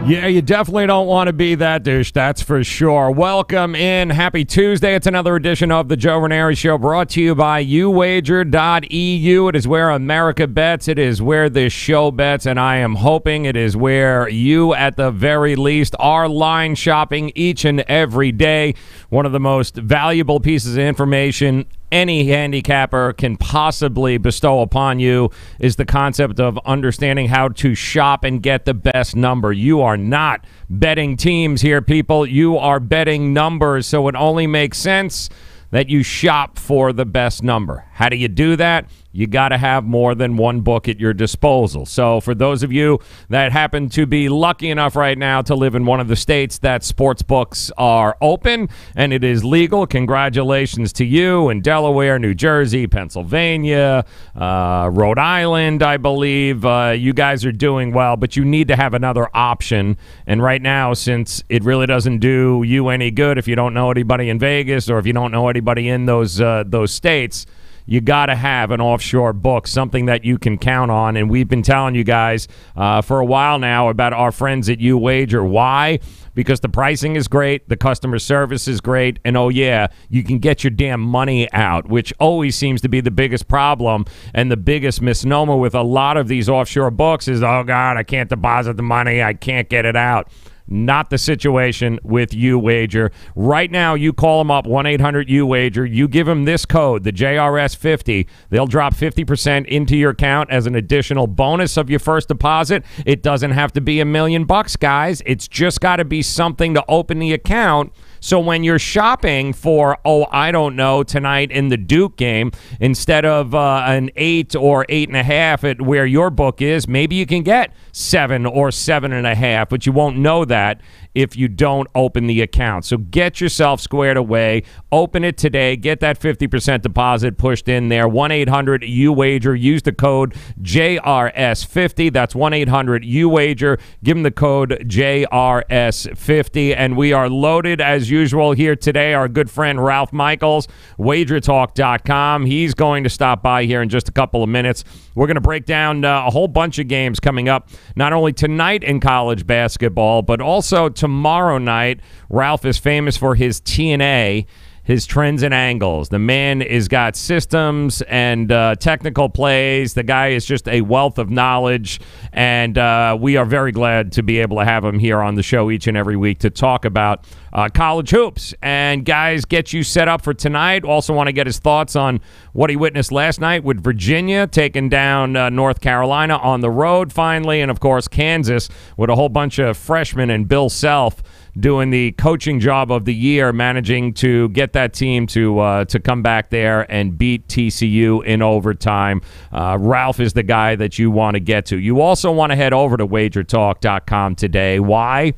Yeah, you definitely don't want to be that douche, that's for sure. Welcome in. Happy Tuesday. It's another edition of the Joe Ranieri Show, brought to you by YouWager.eu. It is where America bets. It is where this show bets, and I am hoping it is where you, at the very least, are line shopping each and every day. One of the most valuable pieces of information any handicapper can possibly bestow upon you is the concept of understanding how to shop and get the best number. You are not betting teams here, people. You are betting numbers, so it only makes sense that you shop for the best number. How do you do that? You got to have more than one book at your disposal. So for those of you that happen to be lucky enough right now to live in one of the states that sports books are open and it is legal, congratulations to you in Delaware, New Jersey, Pennsylvania, Rhode Island, I believe. You guys are doing well, but you need to have another option. And right now, since it really doesn't do you any good if you don't know anybody in Vegas or if you don't know anybody in those states, you got to have an offshore book, something that you can count on. And we've been telling you guys for a while now about our friends at YouWager. Why? Because the pricing is great, the customer service is great, and oh yeah, you can get your damn money out, which always seems to be the biggest problem and the biggest misnomer with a lot of these offshore books is, oh God, I can't deposit the money, I can't get it out. Not the situation with YouWager. Right now, you call them up, 1-800-YouWager. You give them this code, the JRS50. They'll drop 50% into your account as an additional bonus of your first deposit. It doesn't have to be $1 million, guys. It's just got to be something to open the account. So when you're shopping for, I don't know, tonight in the Duke game, instead of an 8 or 8.5 at where your book is, maybe you can get 7 or 7.5, but you won't know that if you don't open the account. So get yourself squared away. Open it today. Get that 50% deposit pushed in there. 1-800-YouWager. Use the code JRS50. That's 1-800-YouWager. Give them the code JRS50. And we are loaded as usual here today. Our good friend Ralph Michaels, Wagertalk.com. He's going to stop by here in just a couple of minutes. We're going to break down a whole bunch of games coming up, not only tonight in college basketball, but also tomorrow night. Ralph is famous for his TNA, his trends and angles. The man has got systems and technical plays. The guy is just a wealth of knowledge, and we are very glad to be able to have him here on the show each and every week to talk about college hoops. And guys, get you set up for tonight. Also want to get his thoughts on what he witnessed last night with Virginia taking down North Carolina on the road finally, and of course Kansas with a whole bunch of freshmen and Bill Self doing the coaching job of the year, managing to get that team to come back there and beat TCU in overtime. Ralph is the guy that you want to get to. You also want to head over to Wagertalk.com today. Why?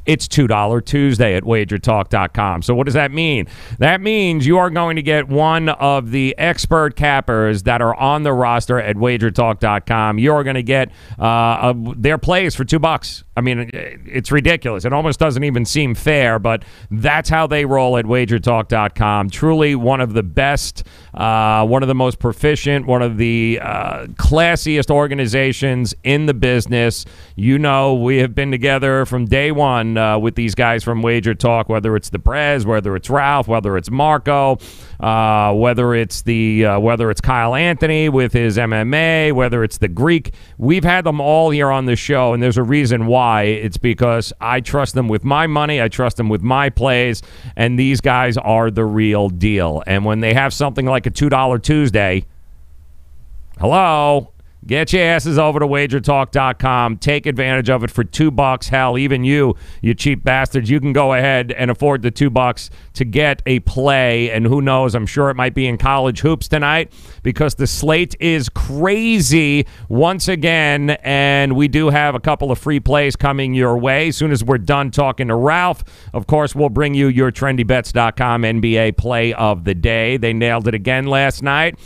It's $2 Tuesday at Wagertalk.com. So what does that mean? That means you are going to get one of the expert cappers that are on the roster at Wagertalk.com. You're going to get their plays for $2. I mean, it's ridiculous. It almost doesn't even seem fair, but that's how they roll at Wagertalk.com. Truly one of the best, one of the most proficient, one of the classiest organizations in the business. You know, we have been together from day one with these guys from Wager Talk, whether it's the Prez, whether it's Ralph, whether it's Marco, whether it's Kyle Anthony with his MMA, whether it's the Greek. We've had them all here on the show, and there's a reason why. It's because I trust them with my money, I trust them with my plays, and these guys are the real deal. And when they have something like a $2 Tuesday, hello, get your asses over to Wagertalk.com. Take advantage of it for $2. Hell, even you cheap bastards, you can go ahead and afford the $2 to get a play. And who knows, I'm sure it might be in college hoops tonight because the slate is crazy once again. And we do have a couple of free plays coming your way. As soon as we're done talking to Ralph, of course, we'll bring you your TrendyBets.com NBA play of the day. They nailed it again last night.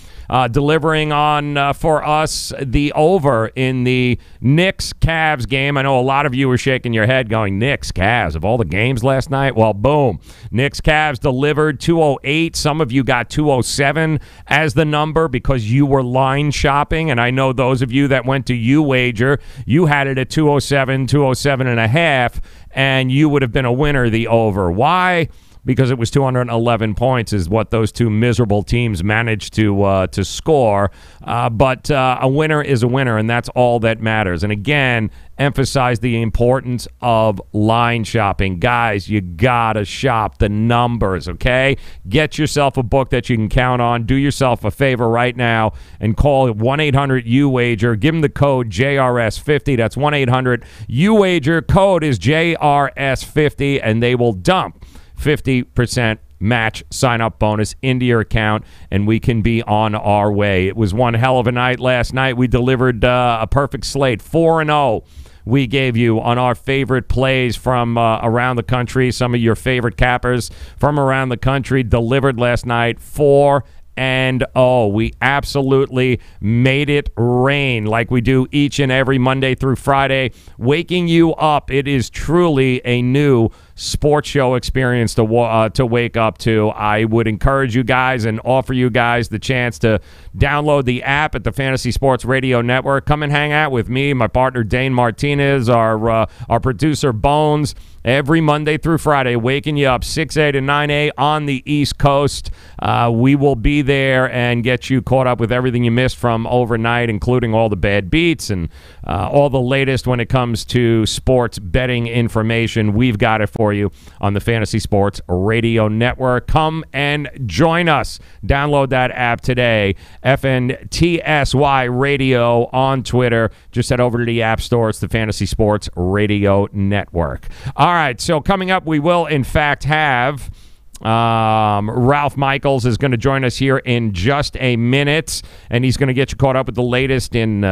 Delivering on, for us, the over in the Knicks-Cavs game. I know a lot of you were shaking your head going, Knicks-Cavs, of all the games last night? Well, boom. Knicks-Cavs delivered 208. Some of you got 207 as the number because you were line shopping, and I know those of you that went to YouWager, you had it at 207, 207.5, and you would have been a winner, the over. Why? Because it was 211 points is what those two miserable teams managed to score. But a winner is a winner, and that's all that matters. And again, emphasize the importance of line shopping. Guys, you got to shop the numbers, okay? Get yourself a book that you can count on. Do yourself a favor right now and call 1-800-YouWager. Give them the code JRS50. That's 1-800-YouWager. Code is JRS50, and they will dump 50% match sign-up bonus into your account, and we can be on our way. It was one hell of a night last night. We delivered a perfect slate, 4-0. We gave you on our favorite plays from around the country. Some of your favorite cappers from around the country delivered last night, 4-0. We absolutely made it rain like we do each and every Monday through Friday, waking you up. It is truly a new sports show experience to wake up to. I would encourage you guys and offer you guys the chance to download the app at the Fantasy Sports Radio Network. Come and hang out with me, my partner Dane Martinez, our producer Bones, every Monday through Friday, waking you up 6A to 9A on the East Coast. We will be there and get you caught up with everything you missed from overnight, including all the bad beats and all the latest when it comes to sports betting information. We've got it for you on the Fantasy Sports Radio Network. Come and join us. Download that app today, FNTSY Radio on Twitter. Just head over to the App Store. It's the Fantasy Sports Radio Network. All right, so coming up, we will, in fact, have Ralph Michaels is going to join us here in just a minute, and he's going to get you caught up with the latest in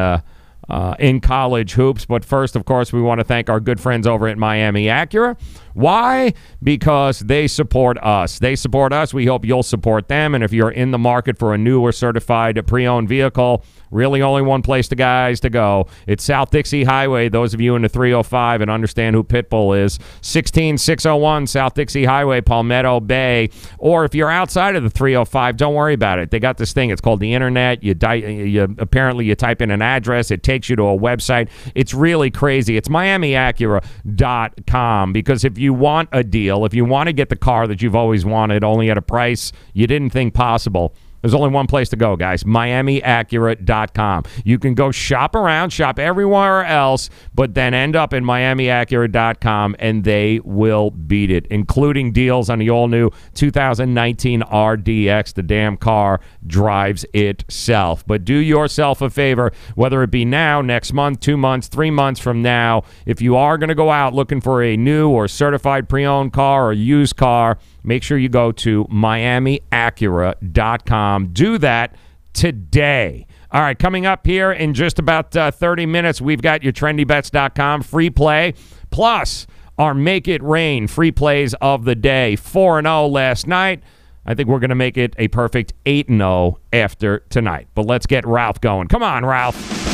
college hoops. But first, of course, we want to thank our good friends over at Miami Acura. Why? Because they support us. They support us. We hope you'll support them. And if you're in the market for a new or certified pre-owned vehicle, really only one place to go. It's South Dixie Highway. Those of you in the 305 and understand who Pitbull is, 16601 South Dixie Highway, Palmetto Bay. Or if you're outside of the 305, don't worry about it. They got this thing. It's called the Internet. Apparently you type in an address. It takes you to a website. It's really crazy. It's MiamiAcura.com, because if you want a deal, if you want to get the car that you've always wanted, only at a price you didn't think possible, there's only one place to go, guys, MiamiAcura.com. You can go shop around, shop everywhere else, but then end up in MiamiAcura.com, and they will beat it, including deals on the all-new 2019 RDX. The damn car drives itself. But do yourself a favor, whether it be now, next month, 2 months, 3 months from now, if you are going to go out looking for a new or certified pre-owned car or used car, make sure you go to MiamiAcura.com. Do that today. All right, coming up here in just about 30 minutes, we've got your TrendyBets.com free play, plus our Make It Rain free plays of the day. 4-0 last night. I think we're going to make it a perfect 8-0 after tonight. But let's get Ralph going. Come on, Ralph.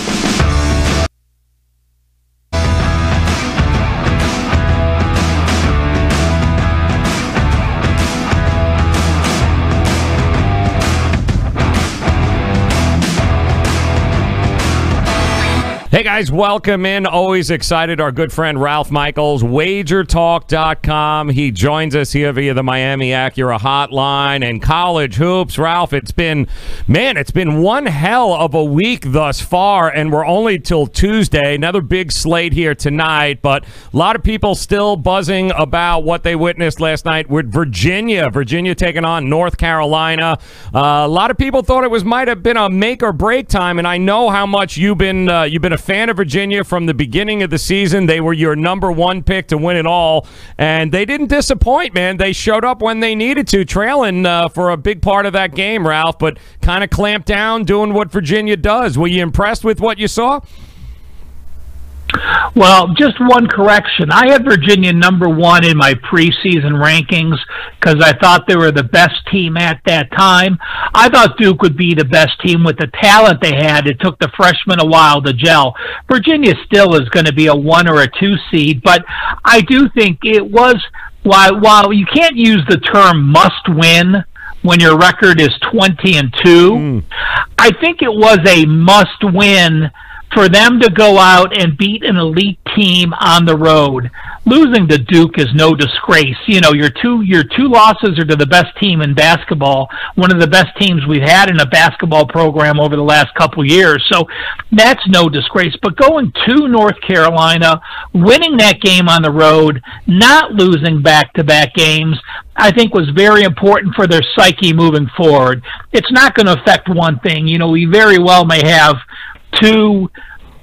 Hey guys, welcome in. Always excited. Our good friend Ralph Michaels, Wagertalk.com. He joins us here via the Miami Acura hotline and college hoops. Ralph, it's been one hell of a week thus far, and we're only till Tuesday. Another big slate here tonight, but a lot of people still buzzing about what they witnessed last night with Virginia. Virginia taking on North Carolina. A lot of people thought it might have been a make or break time, and I know how much you've been a fan of Virginia from the beginning of the season. They were your number one pick to win it all, and they didn't disappoint, man. They showed up when they needed to, trailing for a big part of that game, Ralph, but kind of clamped down doing what Virginia does. Were you impressed with what you saw? Well, just one correction. I had Virginia number one in my preseason rankings because I thought they were the best team at that time. I thought Duke would be the best team with the talent they had. It took the freshmen a while to gel. Virginia still is going to be a 1 or a 2 seed, but I do think it was, while you can't use the term must win when your record is 20-2, I think it was a must win for them to go out and beat an elite team on the road. Losing to Duke is no disgrace. You know, your two losses are to the best team in basketball, one of the best teams we've had in a basketball program over the last couple years. So that's no disgrace. But going to North Carolina, winning that game on the road, not losing back-to-back games, I think was very important for their psyche moving forward. It's not going to affect one thing. You know, we very well may have two,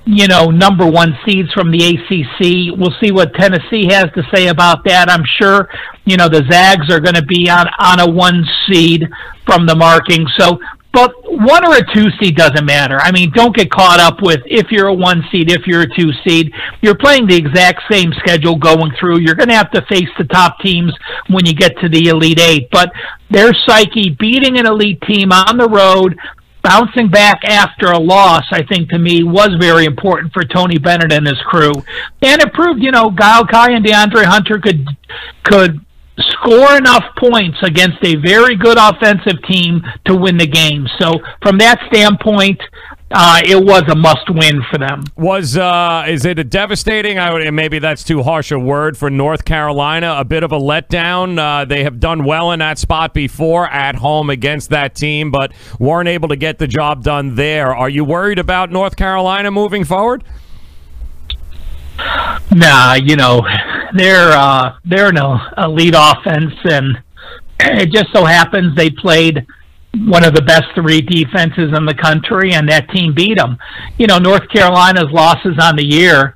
number one seeds from the ACC. We'll see what Tennessee has to say about that. I'm sure, the Zags are going to be on a 1 seed from the marking. So, but 1 or a 2 seed doesn't matter. I mean, don't get caught up with if you're a 1 seed, if you're a 2 seed. You're playing the exact same schedule going through. You're going to have to face the top teams when you get to the Elite Eight. But their psyche, beating an elite team on the road, bouncing back after a loss, I think, to me, was very important for Tony Bennett and his crew. And it proved, Kyle Kai and DeAndre Hunter could score enough points against a very good offensive team to win the game. So from that standpoint, it was a must-win for them. Is it a devastating, maybe that's too harsh a word for North Carolina, a bit of a letdown? They have done well in that spot before at home against that team, but weren't able to get the job done there. Are you worried about North Carolina moving forward? Nah, they're an elite offense, and it just so happens they played one of the best 3 defenses in the country, and that team beat them. North Carolina's losses on the year,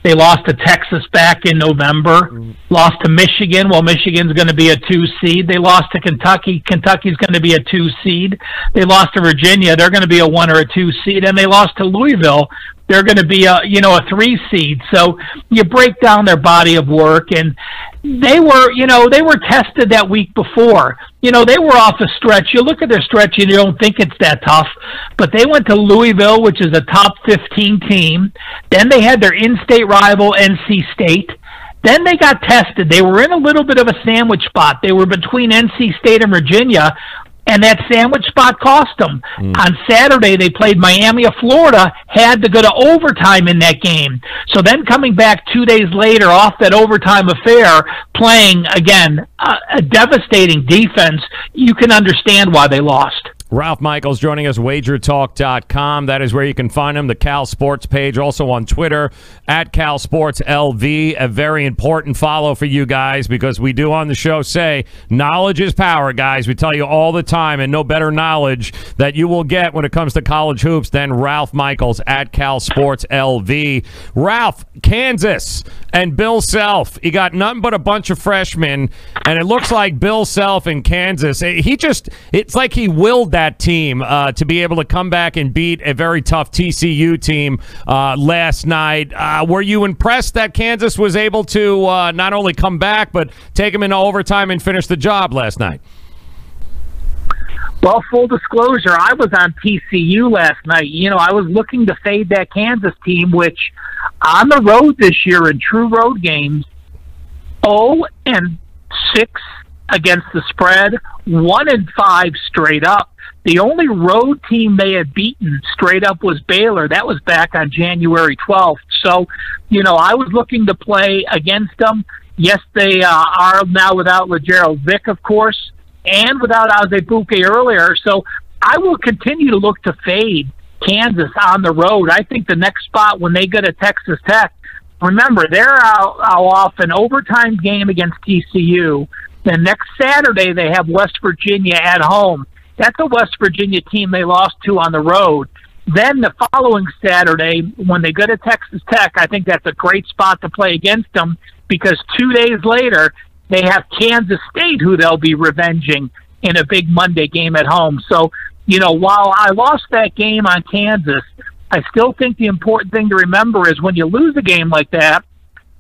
they lost to Texas back in November, lost to Michigan. Well, Michigan's going to be a 2 seed. They lost to Kentucky. Kentucky's going to be a 2 seed. They lost to Virginia. They're going to be a 1 or a 2 seed. And they lost to Louisville. They're going to be a 3 seed. So you break down their body of work, and they were tested that week before. They were off a stretch. You look at their stretch and you don't think it's that tough, but they went to Louisville, which is a top 15 team. Then they had their in-state rival, NC State. Then they got tested. They were in a little bit of a sandwich spot. They were between NC State and Virginia, and that sandwich spot cost them. On Saturday, they played Miami of Florida, had to go to overtime in that game. So then coming back 2 days later off that overtime affair, playing, again, a devastating defense, you can understand why they lost. Ralph Michaels joining us, Wagertalk.com. That is where you can find him, the Cal Sports page. Also on Twitter, at Cal Sports LV. A very important follow for you guys, because we do on the show say knowledge is power, guys. We tell you all the time, and no better knowledge that you will get when it comes to college hoops than Ralph Michaels at Cal Sports LV. Ralph, Kansas and Bill Self. You got nothing but a bunch of freshmen, and it looks like Bill Self in Kansas, it's like he willed that team to be able to come back and beat a very tough TCU team last night. Were you impressed that Kansas was able to not only come back, but take them into overtime and finish the job last night? Well, full disclosure, I was on TCU last night. I was looking to fade that Kansas team, which on the road this year in true road games, 0-6 against the spread, 1-5 straight up. The only road team they had beaten straight up was Baylor. That was back on January 12th. So, I was looking to play against them. Yes, they are now without Lagerald Vick, of course, and without Azebuike earlier. So I will continue to look to fade Kansas on the road. I think the next spot when they go to Texas Tech, remember, they're out off an overtime game against TCU. Then next Saturday they have West Virginia at home. That's a West Virginia team they lost to on the road. Then the following Saturday, when they go to Texas Tech, I think that's a great spot to play against them, because 2 days later they have Kansas State, who they'll be revenging in a big Monday game at home. So, while I lost that game on Kansas, I still think the important thing to remember is when you lose a game like that,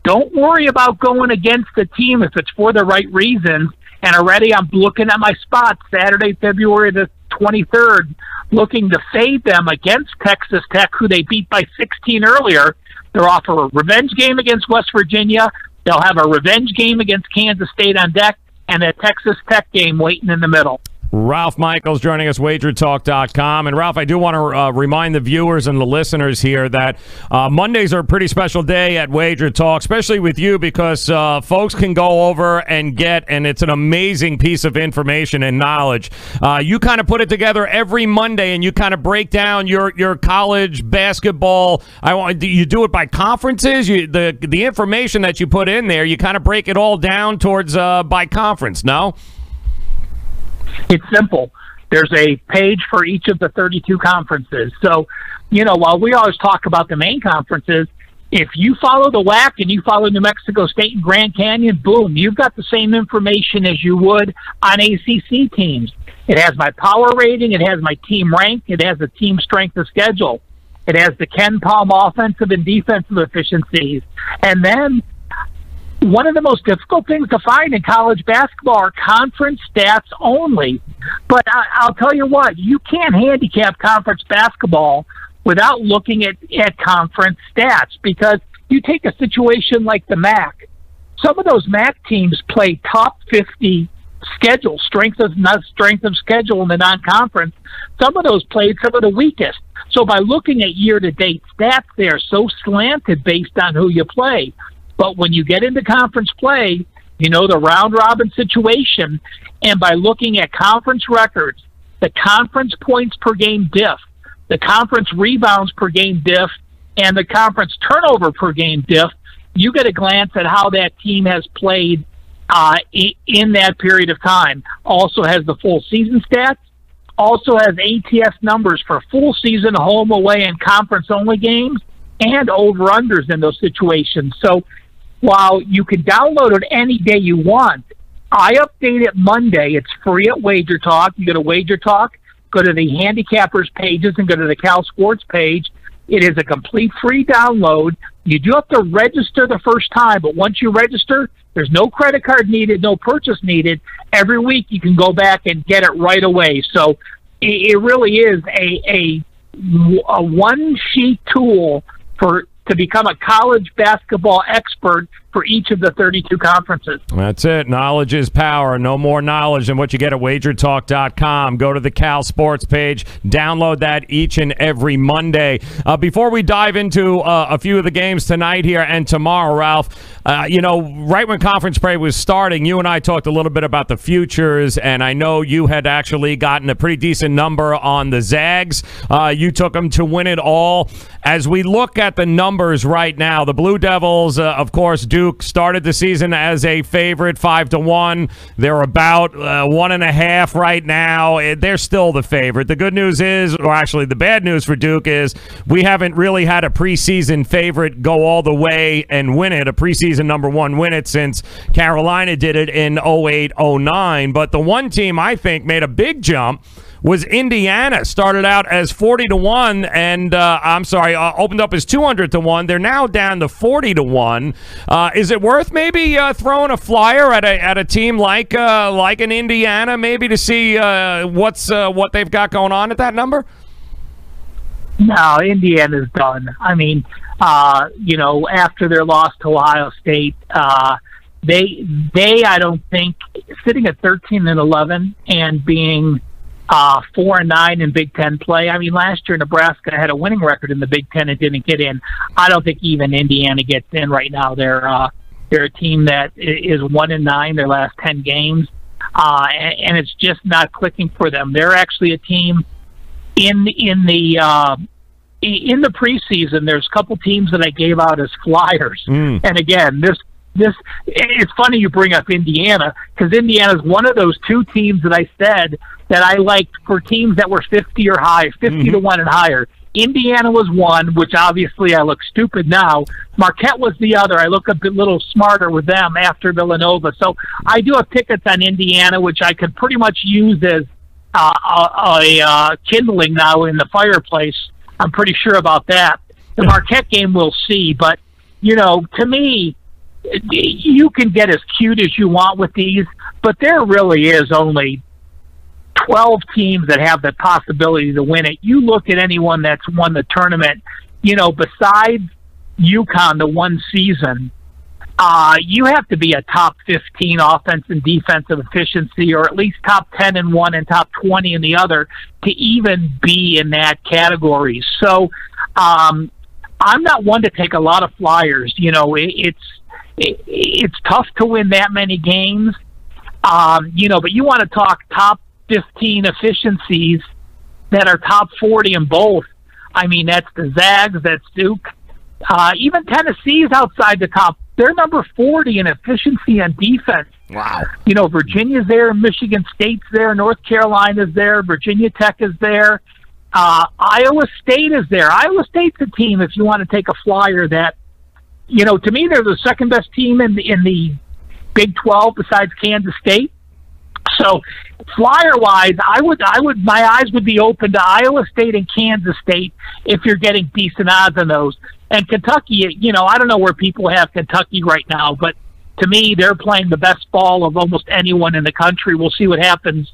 don't worry about going against the team if it's for the right reasons. And already I'm looking at my spot Saturday, February the 23rd, looking to fade them against Texas Tech, who they beat by 16 earlier. They're off a revenge game against West Virginia. They'll have a revenge game against Kansas State on deck, and a Texas Tech game waiting in the middle. Ralph Michaels joining us, Wagertalk.com. And, Ralph, I do want to remind the viewers and the listeners here that Mondays are a pretty special day at Wager Talk, especially with you, because folks can go over and it's an amazing piece of information and knowledge. You kind of put it together every Monday, and you kind of break down your college basketball. You do it by conferences. The information that you put in there, you kind of break it all down towards by conference, no? It's simple. There's a page for each of the 32 conferences. So, while we always talk about the main conferences, if you follow the WAC and you follow New Mexico State and Grand Canyon, boom, you've got the same information as you would on ACC teams. It has my power rating. It has my team rank. It has the team strength of schedule. It has the Ken Palm offensive and defensive efficiencies. And then one of the most difficult things to find in college basketball are conference stats only. But I'll tell you what, you can't handicap conference basketball without looking at conference stats, because you take a situation like the MAC. Some of those MAC teams play top 50 schedule, strength of schedule in the non-conference. Some of those played some of the weakest. So by looking at year-to-date stats, they are so slanted based on who you play. But when you get into conference play, you know the round-robin situation, and by looking at conference records, the conference points per game diff, the conference rebounds per game diff, and the conference turnover per game diff, you get a glance at how that team has played in that period of time. Also has the full season stats, also has ATS numbers for full season, home, away, and conference-only games, and over-unders in those situations. So while you can download it any day you want, I update it Monday. It's free at Wager Talk. You go to Wager Talk, go to the Handicappers pages, and go to the Cal Sports page. It is a complete free download. You do have to register the first time, but once you register, there's no credit card needed, no purchase needed. Every week you can go back and get it right away. So it really is a one-sheet tool to become a college basketball expert for each of the 32 conferences. That's it. Knowledge is power. No more knowledge than what you get at wagertalk.com. Go to the Cal Sports page. Download that each and every Monday. Before we dive into a few of the games tonight here and tomorrow, Ralph, right when conference play was starting, you and I talked a little bit about the futures, and I know you had actually gotten a pretty decent number on the Zags. You took them to win it all. As we look at the numbers right now, the Blue Devils, of course, Duke started the season as a favorite, 5-1. They're about 1.5 right now. They're still the favorite. The good news is, or actually the bad news for Duke is, we haven't really had a preseason favorite go all the way and win it, a preseason number one win it, since Carolina did it in 08-09. But the one team I think made a big jump was Indiana. Started out as 40-1, and opened up as 200-1. They're now down to 40-1. Is it worth maybe throwing a flyer at a team like an Indiana, maybe to see what they've got going on at that number? No, Indiana's done. I mean, after their loss to Ohio State, they I don't think, sitting at 13-11 and being 4-9 in Big Ten play. I mean, last year Nebraska had a winning record in the Big Ten and didn't get in. I don't think even Indiana gets in right now. They're a team that is 1-9 their last 10 games, and it's just not clicking for them. They're actually a team in the preseason. There's a couple teams that I gave out as flyers, and again, this it's funny you bring up Indiana, because Indiana is one of those two teams that I said that I liked for teams that were 50 or high, 50-1 and higher. Indiana was one, which obviously I look stupid now. Marquette was the other. I look a little smarter with them after Villanova. So I do have tickets on Indiana, which I could pretty much use as a kindling now in the fireplace. I'm pretty sure about that. The Marquette game we'll see, but to me, you can get as cute as you want with these, but there really is only 12 teams that have the possibility to win it. You look at anyone that's won the tournament, besides UConn the one season, you have to be a top 15 offense and defensive efficiency, or at least top 10 in one and top 20 in the other, to even be in that category. So I'm not one to take a lot of flyers. It's tough to win that many games, but you want to talk top 15 efficiencies that are top 40 in both. I mean, that's the Zags, that's Duke. Even Tennessee's outside the top. They're number 40 in efficiency on defense. Wow. Virginia's there, Michigan State's there, North Carolina's there, Virginia Tech is there, Iowa State is there. Iowa State's a team, if you want to take a flyer, that to me, they're the second best team in the Big 12 besides Kansas State. So, flyer-wise, my eyes would be open to Iowa State and Kansas State if you're getting decent odds on those. And Kentucky, I don't know where people have Kentucky right now, but to me, they're playing the best ball of almost anyone in the country. We'll see what happens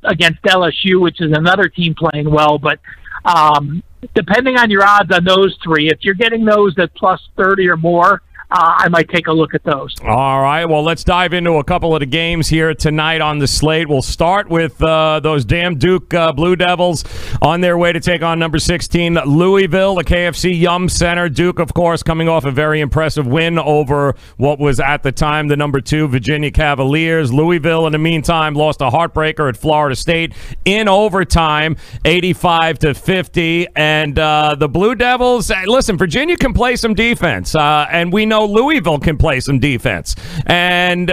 against LSU, which is another team playing well. But depending on your odds on those three, if you're getting those at plus 30 or more, I might take a look at those. All right, well, let's dive into a couple of the games here tonight on the slate. We'll start with those damn Duke Blue Devils on their way to take on number 16 Louisville, the KFC Yum Center. Duke, of course, coming off a very impressive win over what was at the time the number 2 Virginia Cavaliers. Louisville, in the meantime, lost a heartbreaker at Florida State in overtime, 85-50. And the Blue Devils, listen, Virginia can play some defense, and we know Louisville can play some defense, and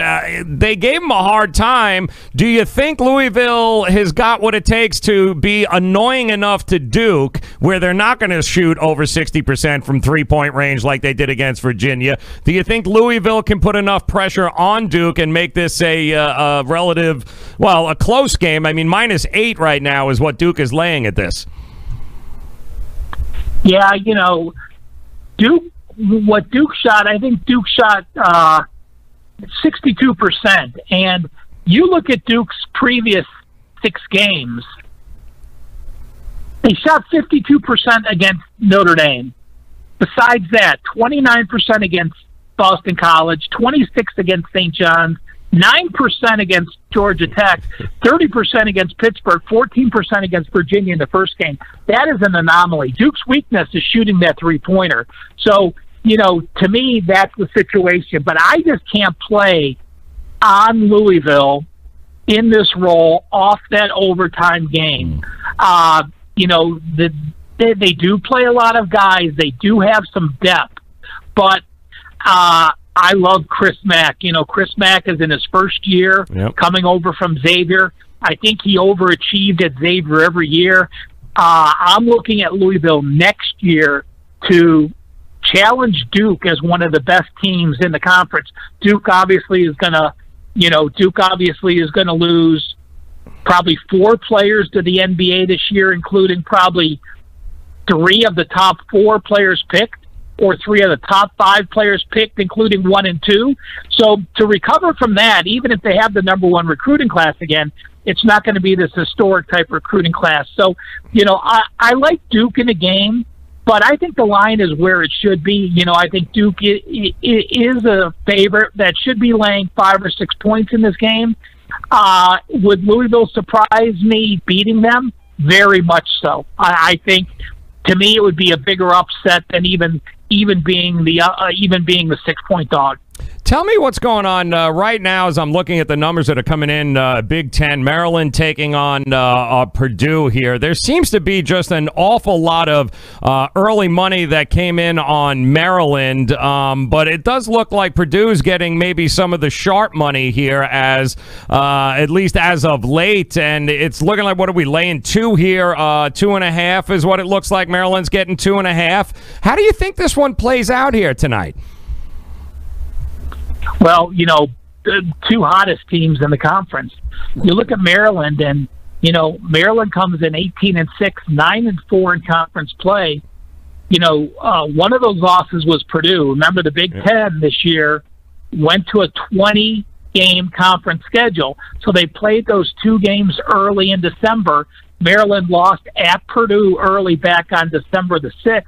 they gave them a hard time. Do you think Louisville has got what it takes to be annoying enough to Duke where they're not going to shoot over 60% from three-point range like they did against Virginia? Do you think Louisville can put enough pressure on Duke and make this a close game? I mean, -8 right now is what Duke is laying at this. Yeah, Duke. What Duke shot, I think Duke shot 62%. And you look at Duke's previous 6 games, they shot 52% against Notre Dame. Besides that, 29% against Boston College, 26% against St. John's, 9% against Georgia Tech, 30% against Pittsburgh, 14% against Virginia in the first game. That is an anomaly. Duke's weakness is shooting that three-pointer. So, to me, that's the situation. But I just can't play on Louisville in this role off that overtime game. They do play a lot of guys. They do have some depth. But I love Chris Mack. Chris Mack is in his first year coming over from Xavier. I think he overachieved at Xavier every year. I'm looking at Louisville next year to challenge Duke as one of the best teams in the conference. Duke obviously is going to lose probably 4 players to the NBA this year, including probably 3 of the top 4 players picked, or 3 of the top 5 players picked, including 1 and 2. So to recover from that, even if they have the number 1 recruiting class again, it's not going to be this historic type recruiting class. So, I like Duke in the game, but I think the line is where it should be. I think Duke is a favorite that should be laying 5 or 6 points in this game. Would Louisville surprise me beating them? Very much so. I think, to me, it would be a bigger upset than even being the 6-point dog. Tell me what's going on right now as I'm looking at the numbers that are coming in. Big Ten, Maryland taking on Purdue here. There seems to be just an awful lot of early money that came in on Maryland, but it does look like Purdue's getting maybe some of the sharp money here, as at least as of late, and it's looking like, what are we laying 2 here? 2.5 is what it looks like. Maryland's getting 2.5. How do you think this one plays out here tonight? Well, the 2 hottest teams in the conference. You look at Maryland, and Maryland comes in 18-6, 9-4 in conference play. One of those losses was Purdue. Remember, the Big Ten this year went to a 20-game conference schedule, so they played those 2 games early in December. Maryland lost at Purdue early back on December the 6th.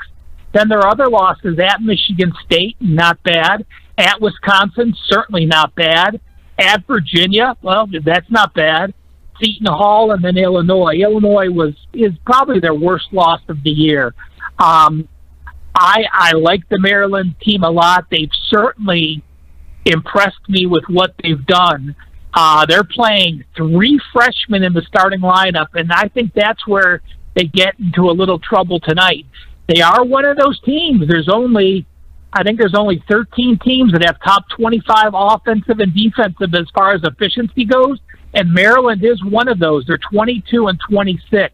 Then there are other losses at Michigan State, not bad. At Wisconsin, certainly not bad. At Virginia, well, that's not bad. Seton Hall, and then Illinois. Illinois is probably their worst loss of the year. I like the Maryland team a lot. They've certainly impressed me with what they've done. They're playing 3 freshmen in the starting lineup, and I think that's where they get into a little trouble tonight. They are one of those teams. I think there's only 13 teams that have top 25 offensive and defensive as far as efficiency goes, and Maryland is one of those. They're 22-26.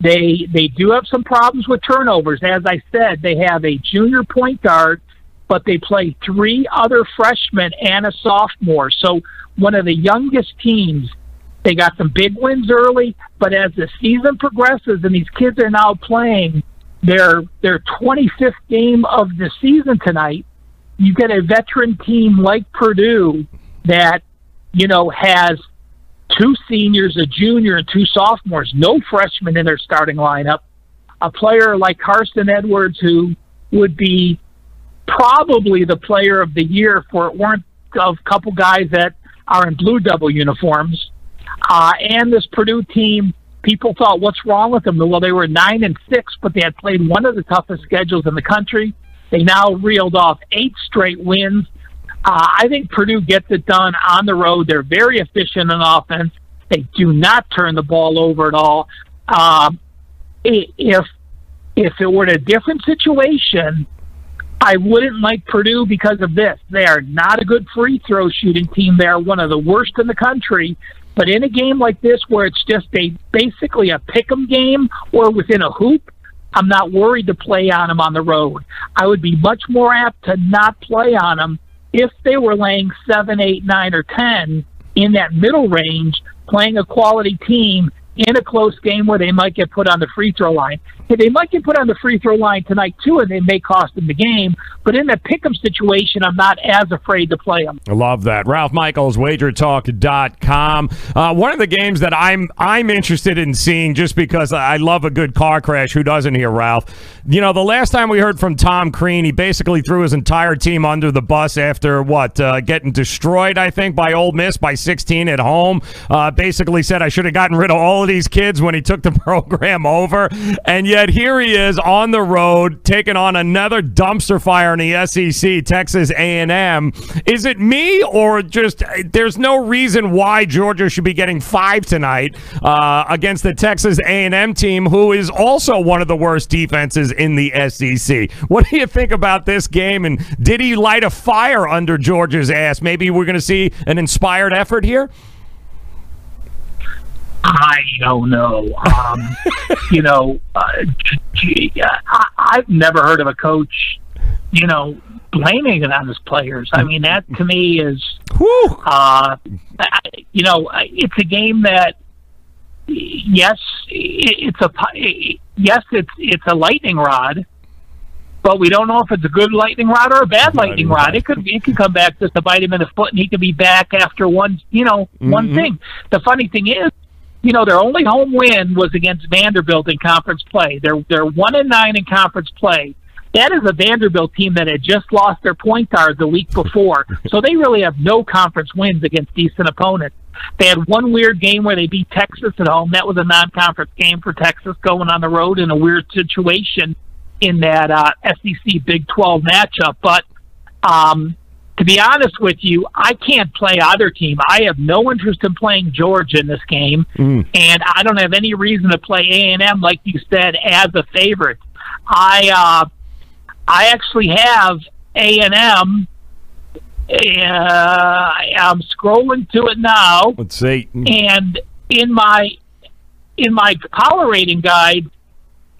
They do have some problems with turnovers. As I said, they have a junior point guard, but they play 3 other freshmen and a sophomore. So one of the youngest teams. They got some big wins early, but as the season progresses and these kids are now playing their 25th game of the season tonight, you get a veteran team like Purdue that, has 2 seniors, a junior, and 2 sophomores, no freshmen in their starting lineup. A player like Carson Edwards, who would be probably the player of the year for it weren't a couple guys that are in blue double uniforms. And this Purdue team, people thought, what's wrong with them? Well, they were 9-6, but they had played one of the toughest schedules in the country. They now reeled off 8 straight wins. I think Purdue gets it done on the road. They're very efficient in offense. They do not turn the ball over at all. If it were a different situation, I wouldn't like Purdue because of this. They are not a good free throw shooting team. They are one of the worst in the country. But in a game like this where it's just basically a pick'em game or within a hoop, I'm not worried to play on them on the road. I would be much more apt to not play on them if they were laying 7, 8, 9, or 10 in that middle range, playing a quality team in a close game where they might get put on the free throw line. They might get put on the free throw line tonight, too, and they may cost them the game. But in a pick'em situation, I'm not as afraid to play them. I love that. Ralph Michaels, Wagertalk.com. One of the games that I'm interested in seeing, just because I love a good car crash. Who doesn't here, Ralph? The last time we heard from Tom Crean, he basically threw his entire team under the bus after, getting destroyed, I think, by Ole Miss by 16 at home. Basically said, I should have gotten rid of all of these kids when he took the program over. And yet here he is on the road taking on another dumpster fire in the SEC, Texas A&M. Is it me, or just there's no reason why Georgia should be getting 5 tonight against the Texas A&M team, who is also one of the worst defenses in the SEC? What do you think about this game, and did he light a fire under Georgia's ass? Maybe we're going to see an inspired effort here? I don't know. I've never heard of a coach, blaming it on his players. I mean, that to me is, it's a game that, yes, it's a lightning rod, but we don't know if it's a good lightning rod or a bad lightning rod. It could come back just to bite him in the foot, and he could be back after one thing. The funny thing is, their only home win was against Vanderbilt in conference play. They're 1-9 in conference play. That is a Vanderbilt team that had just lost their point guard the week before. So they really have no conference wins against decent opponents. They had one weird game where they beat Texas at home. That was a non-conference game for Texas, going on the road in a weird situation in that SEC Big 12 matchup. But to be honest with you, I can't play either team. I have no interest in playing Georgia in this game, and I don't have any reason to play A&M, like you said, as a favorite. I actually have A&M. I'm scrolling to it now. Let's see. And in my power rating guide,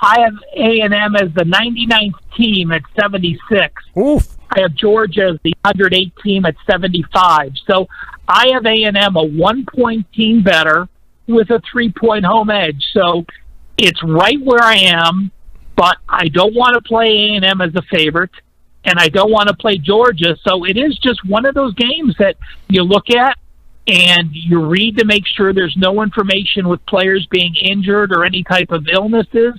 I have A&M as the 99th team at 76. Oof. I have Georgia as the 108 team at 75. So I have A&M a 1-point team better with a 3-point home edge. So it's right where I am, but I don't want to play A&M as a favorite, and I don't want to play Georgia. So it is just one of those games that you look at and you read to make sure there's no information with players being injured or any type of illnesses.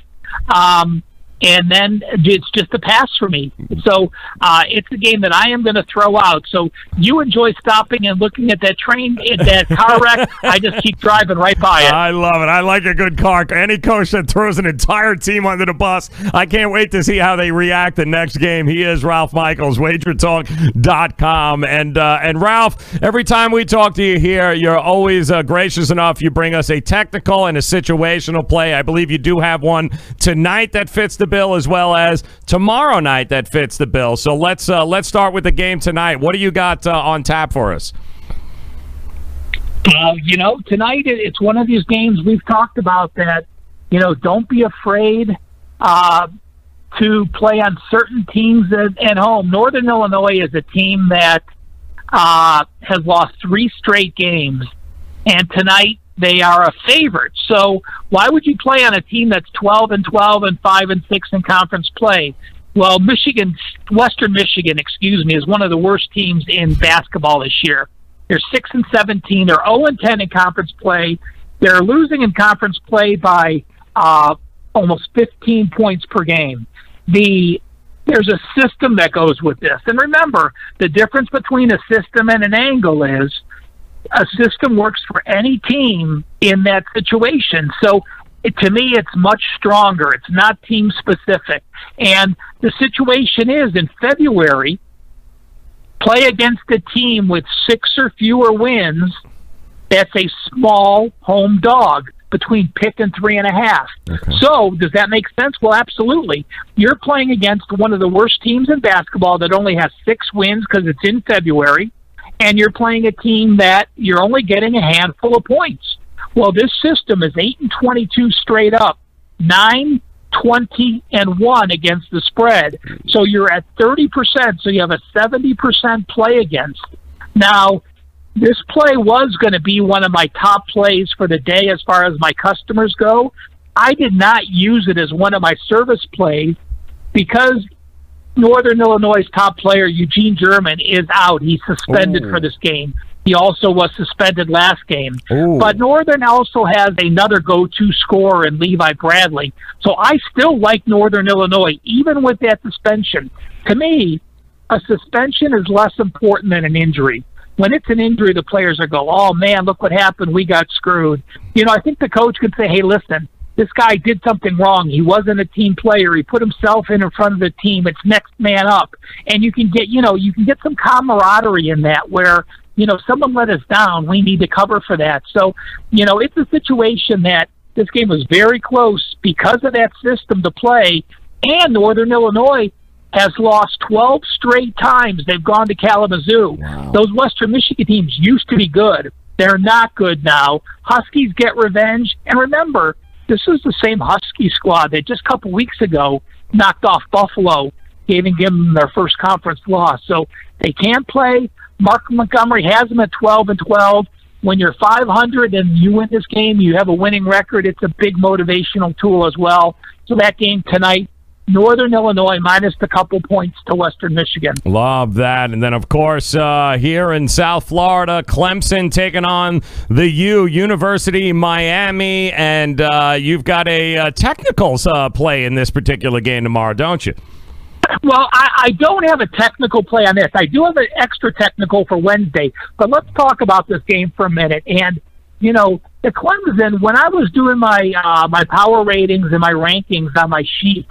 And then it's just a pass for me. So it's a game that I am going to throw out. So you enjoy stopping and looking at that train, that car wreck. I just keep driving right by it. I love it. I like a good car. Any coach that throws an entire team under the bus, I can't wait to see how they react the next game. He is Ralph Michaels, Wagertalk.com. And Ralph, every time we talk to you here, you're always gracious enough. You bring us a technical and a situational play. I believe you do have one tonight that fits the bill, as well as tomorrow night that fits the bill. So let's start with the game tonight. What do you got on tap for us? Tonight it's one of these games we've talked about that, don't be afraid to play on certain teams at home. Northern Illinois is a team that has lost 3 straight games, and tonight they are a favorite. So why would you play on a team that's 12-12 and 5-6 in conference play? Well, Western Michigan, is one of the worst teams in basketball this year. They're 6-17. They're 0-10 in conference play. They're losing in conference play by almost 15 points per game. There's a system that goes with this. And remember, the difference between a system and an angle is a system works for any team in that situation. So to me, it's much stronger. It's not team specific. And the situation is in February, play against a team with 6 or fewer wins. That's a small home dog between pick and 3.5. Okay. So does that make sense? Well, absolutely. You're playing against one of the worst teams in basketball that only has 6 wins because it's in February, and you're playing a team that you're only getting a handful of points. Well, this system is 8-22 straight up, 9-20-1 against the spread. So you're at 30%. So you have a 70% play against. Now, this play was going to be one of my top plays for the day as far as my customers go. I did not use it as one of my service plays because Northern Illinois' top player, Eugene German, is out. He's suspended for this game. He also was suspended last game. Ooh. But Northern also has another go-to scorer in Levi Bradley. So I still like Northern Illinois, even with that suspension. To me, a suspension is less important than an injury. When it's an injury, the players are go, oh, man, look what happened. We got screwed. I think the coach could say, hey, listen, this guy did something wrong. He wasn't a team player. He put himself in front of the team. It's next man up. And you can get, you can get some camaraderie in that where, someone let us down. We need to cover for that. So, it's a situation that this game was very close because of that system to play. And Northern Illinois has lost 12 straight times they've gone to Kalamazoo. Wow. Those Western Michigan teams used to be good. They're not good now. Huskies get revenge. And remember, this is the same Husky squad that just a couple weeks ago knocked off Buffalo, giving them their first conference loss. So they can't play. Mark Montgomery has them at 12-12. When you're 500 and you win this game, you have a winning record. It's a big motivational tool as well. So that game tonight, Northern Illinois minus a couple points to Western Michigan. Love that. And then, of course, here in South Florida, Clemson taking on the University Miami. And you've got a technicals play in this particular game tomorrow, don't you? Well, I don't have a technical play on this. I do have an extra technical for Wednesday. But let's talk about this game for a minute. And, the Clemson, when I was doing my my power ratings and my rankings on my sheet,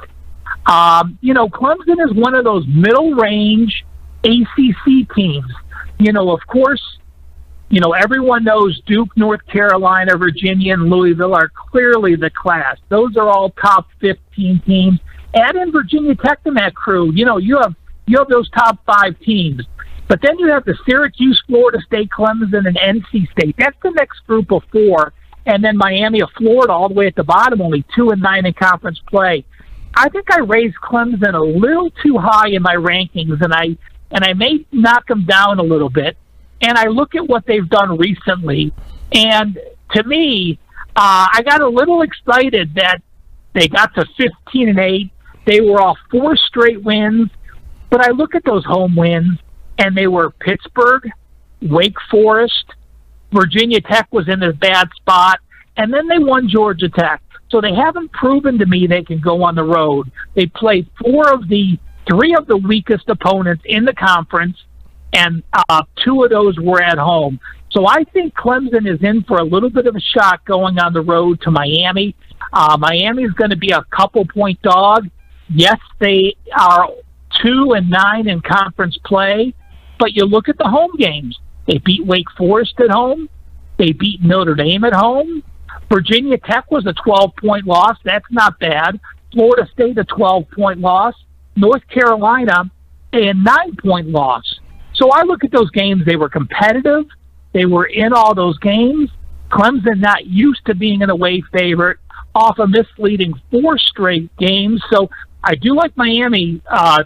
Clemson is one of those middle-range ACC teams. Of course, everyone knows Duke, North Carolina, Virginia, and Louisville are clearly the class. Those are all top 15 teams. Add in Virginia Tech in that crew. You have those top 5 teams. But then you have the Syracuse, Florida State, Clemson, and NC State. That's the next group of 4. And then Miami of Florida all the way at the bottom, only 2-9 in conference play. I think I raised Clemson a little too high in my rankings, and I may knock them down a little bit. And I look at what they've done recently, and to me, I got a little excited that they got to 15-8. They were off 4 straight wins, but I look at those home wins, and they were Pittsburgh, Wake Forest, Virginia Tech was in a bad spot, and then they won Georgia Tech. So they haven't proven to me they can go on the road. They played 3 of the weakest opponents in the conference, and 2 of those were at home. So I think Clemson is in for a little bit of a shock going on the road to Miami. Miami is going to be a couple-point dog. Yes, they are 2-9 in conference play, but you look at the home games. They beat Wake Forest at home. They beat Notre Dame at home. Virginia Tech was a 12-point loss. That's not bad. Florida State, a 12-point loss. North Carolina, a 9-point loss. So I look at those games. They were competitive. They were in all those games. Clemson not used to being an away favorite off a misleading 4 straight games. So I do like Miami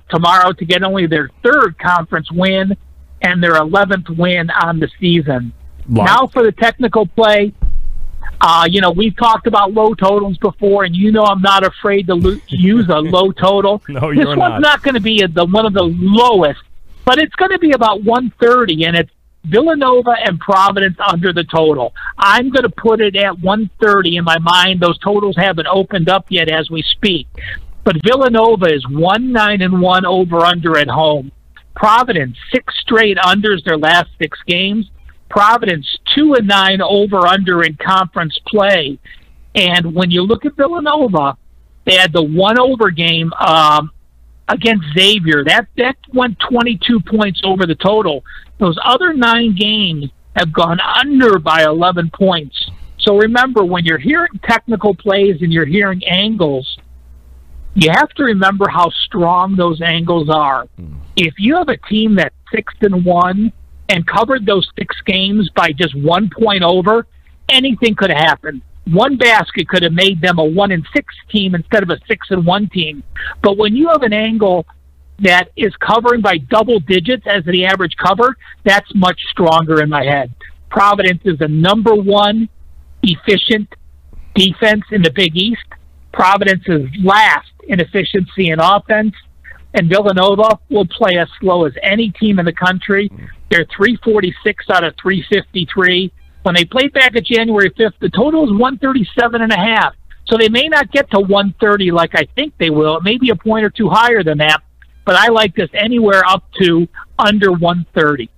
tomorrow to get only their 3rd conference win and their 11th win on the season. Wow. Now for the technical play, We've talked about low totals before, and I'm not afraid to use a low total. No, this one's not going to be one of the lowest, but it's going to be about 130, and it's Villanova and Providence under the total. I'm going to put it at 130 in my mind. Those totals haven't opened up yet as we speak. But Villanova is 1-9-1 over-under at home. Providence, 6 straight unders their last 6 games. Providence 2-9 over/under in conference play, and when you look at Villanova, they had the 1-over game against Xavier. That went 22 points over the total. Those other 9 games have gone under by 11 points. So remember, when you're hearing technical plays and you're hearing angles, you have to remember how strong those angles are. If you have a team that's 6-1. and covered those 6 games by just 1 point over, anything could have happened. One basket could have made them a 1-6 team instead of a 6-1 team. But when you have an angle that is covering by double digits as the average cover, that's much stronger in my head. Providence is the number 1 efficient defense in the Big East. Providence is last in efficiency in offense. And Villanova will play as slow as any team in the country. They're 346 out of 353. When they played back at January 5th, the total is 137.5. So they may not get to 130 like I think they will. It may be a point or two higher than that. But I like this anywhere up to under 130.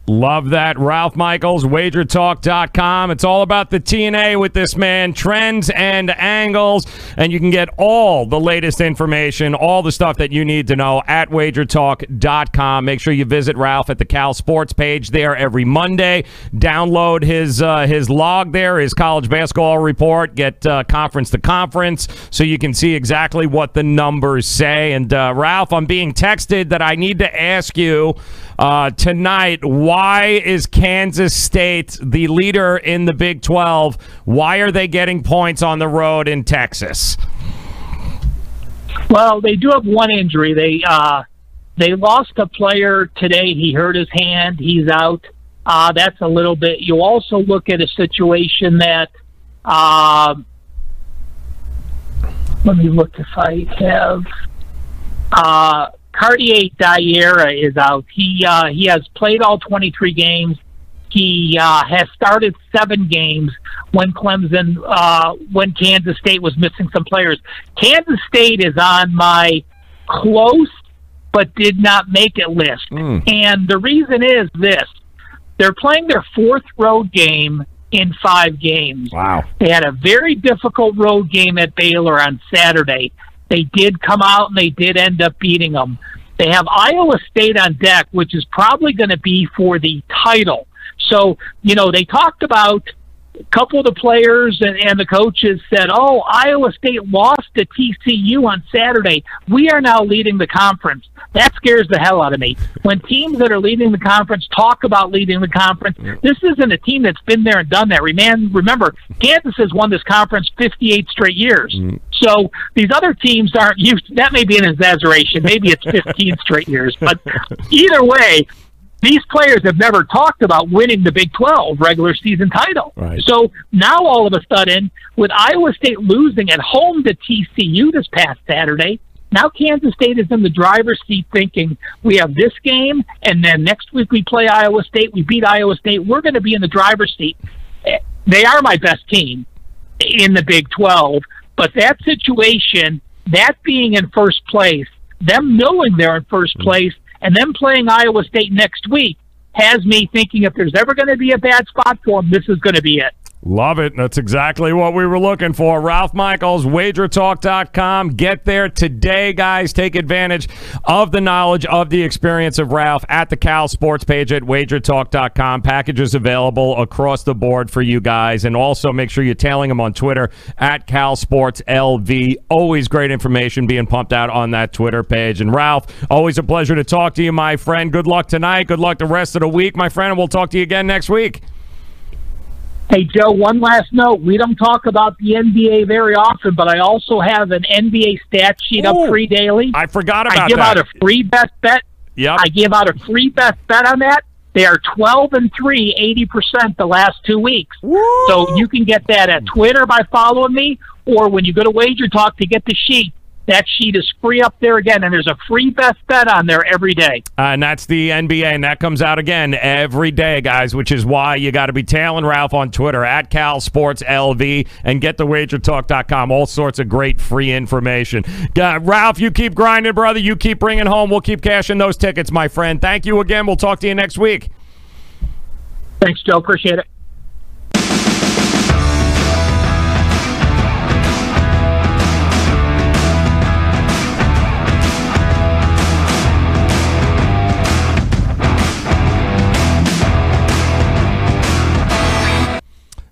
Love that. Ralph Michaels, Wagertalk.com. It's all about the TNA with this man, trends and angles, and you can get all the latest information, all the stuff that you need to know at Wagertalk.com. Make sure you visit Ralph at the Cal Sports page there every Monday. Download his log there, his college basketball report. Get conference to conference so you can see exactly what the numbers say. And Ralph, I'm being texted that I need to ask you tonight, why is Kansas State the leader in the Big 12? Why are they getting points on the road in Texas? Well, they do have one injury. They lost a player today. He hurt his hand. He's out. That's a little bit. You also look at a situation that let me look if I have Cartier-Diarra is out. He has played all 23 games. He has started 7 games when Kansas State was missing some players. Kansas State is on my close but did not make it list. And the reason is this. They're playing their 4th road game in 5 games. Wow. They had a very difficult road game at Baylor on Saturday. They did come out and they did end up beating them. They have Iowa State on deck, which is probably going to be for the title. So, they talked about a couple of the players and the coaches said, oh, Iowa State lost to TCU on Saturday. We are now leading the conference. That scares the hell out of me. When teams that are leading the conference talk about leading the conference, this isn't a team that's been there and done that. Remember, Kansas has won this conference 58 straight years. So these other teams aren't used. That may be an exaggeration. Maybe it's 15 straight years. But either way, these players have never talked about winning the Big 12 regular season title. Right. So now all of a sudden, with Iowa State losing at home to TCU this past Saturday, now Kansas State is in the driver's seat thinking, we have this game, and then next week we play Iowa State, we beat Iowa State, we're going to be in the driver's seat. They are my best team in the Big 12, but that situation, that being in first place, them knowing they're in first place, and them playing Iowa State next week has me thinking if there's ever going to be a bad spot for them, this is going to be it. Love it. That's exactly what we were looking for. Ralph Michaels, Wagertalk.com. Get there today, guys. Take advantage of the knowledge, of the experience of Ralph at the Cal Sports page at Wagertalk.com. Packages available across the board for you guys. And also make sure you're tailing him on Twitter at CalSportsLV. Always great information being pumped out on that Twitter page. And Ralph, always a pleasure to talk to you, my friend. Good luck tonight. Good luck the rest of the week, my friend. And we'll talk to you again next week. Hey, Joe, one last note. We don't talk about the NBA very often, but I also have an NBA stat sheet up free daily. I forgot about that. I give out a free best bet. Yep. I give out a free best bet on that. They are 12-3, 80% the last 2 weeks. Woo! So you can get that at Twitter by following me, or when you go to Wager Talk to get the sheet. That sheet is free up there again, and there's a free best bet on there every day. And that's the NBA, and that comes out again every day, guys, which is why you got to be tailing Ralph on Twitter, at CalSportsLV, and get the WagerTalk.com. All sorts of great free information. Ralph, you keep grinding, brother. You keep bringing home. We'll keep cashing those tickets, my friend. Thank you again. We'll talk to you next week. Thanks, Joe. Appreciate it.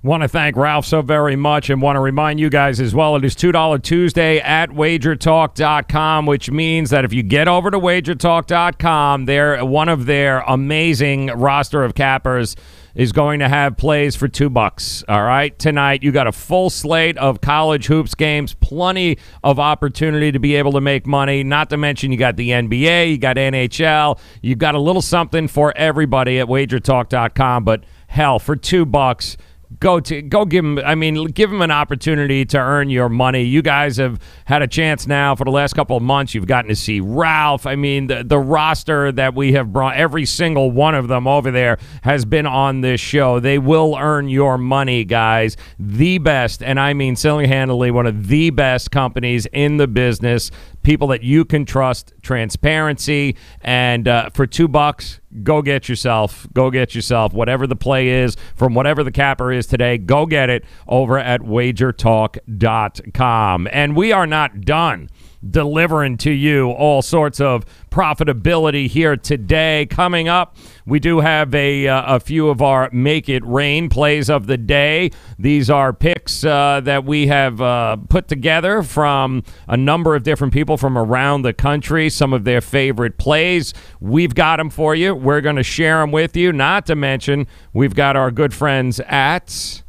Want to thank Ralph so very much, and want to remind you guys as well, it is $2 Tuesday at wagertalk.com, which means that if you get over to wagertalk.com, one of their amazing roster of cappers is going to have plays for $2. All right, tonight you got a full slate of college hoops games, plenty of opportunity to be able to make money. Not to mention you got the NBA, you got NHL, you got a little something for everybody at wagertalk.com. But hell, for $2. Go give them. I mean, give them an opportunity to earn your money. You guys have had a chance now for the last couple of months. You've gotten to see Ralph. I mean, the roster that we have brought, every single one of them over there has been on this show. They will earn your money, guys. The best, and I mean single-handedly one of the best companies in the business. People that you can trust, transparency, and for $2, go get yourself whatever the play is from whatever the capper is today. Go get it over at wagertalk.com. And we are not done delivering to you all sorts of profitability here today. Coming up, we do have a few of our Make It Rain plays of the day. These are picks that we have put together from a number of different people from around the country, some of their favorite plays. We've got them for you. We're going to share them with you. Not to mention, we've got our good friends at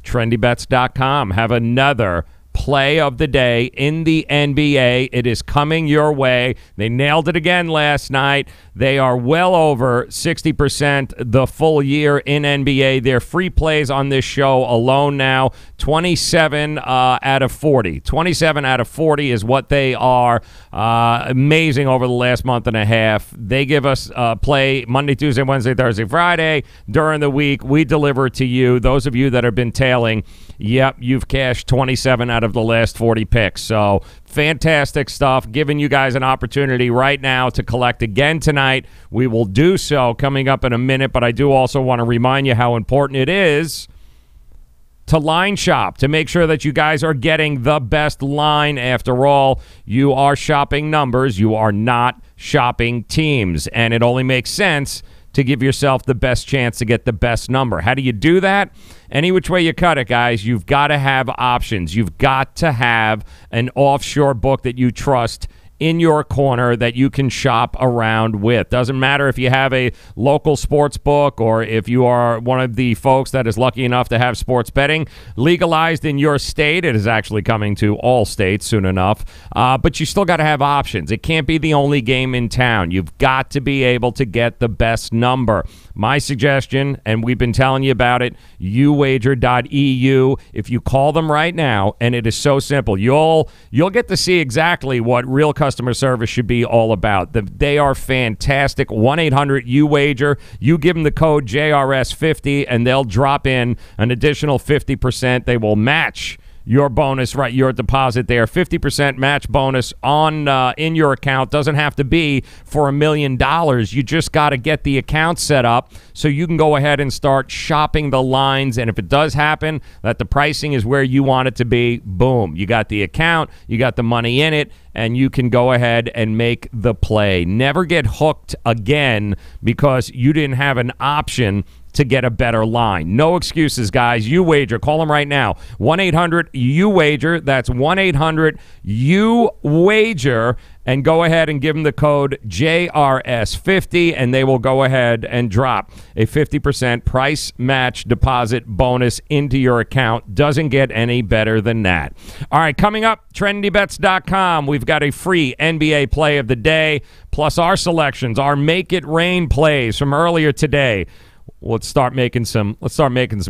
TrendyBets.com have another play of the day in the NBA. It is coming your way. They nailed it again last night. They are well over 60% the full year in NBA. Their free plays on this show alone now, 27 out of 40. 27 out of 40 is what they are. Amazing over the last month and a half. They give us play Monday, Tuesday, Wednesday, Thursday, Friday. During the week, we deliver to you. Those of you that have been tailing, yep, you've cashed 27 out of the last 40 picks. So fantastic stuff. Giving you guys an opportunity right now to collect again tonight. We will do so coming up in a minute, but I do also want to remind you how important it is to line shop, to make sure that you guys are getting the best line. After all, you are shopping numbers. You are not shopping teams, and it only makes sense to give yourself the best chance to get the best number. How do you do that? Any which way you cut it, guys, you've got to have options. You've got to have an offshore book that you trust in your corner that you can shop around with. Doesn't matter if you have a local sports book or if you are one of the folks that is lucky enough to have sports betting legalized in your state. It is actually coming to all states soon enough. But you still got to have options. It can't be the only game in town. You've got to be able to get the best number. My suggestion, and we've been telling you about it, YouWager.eu. If you call them right now, and it is so simple, you'll get to see exactly what real customer service should be all about. They are fantastic. 1-800-YouWager. You give them the code JRS50, and they'll drop in an additional 50%. They will match your bonus, right, your deposit there. 50% match bonus on in your account. Doesn't have to be for $1 million. You just got to get the account set up so you can go ahead and start shopping the lines. And if it does happen that the pricing is where you want it to be, boom, you got the account, you got the money in it, and you can go ahead and make the play. Never get hooked again because you didn't have an option to get a better line. No excuses, guys. YouWager. Call them right now. 1-800-YouWager. That's 1-800-YouWager. And go ahead and give them the code JRS50, and they will go ahead and drop a 50% price match deposit bonus into your account. Doesn't get any better than that. All right, coming up, TrendyBets.com. We've got a free NBA play of the day, plus our selections, our Make It Rain plays from earlier today. Let's start making some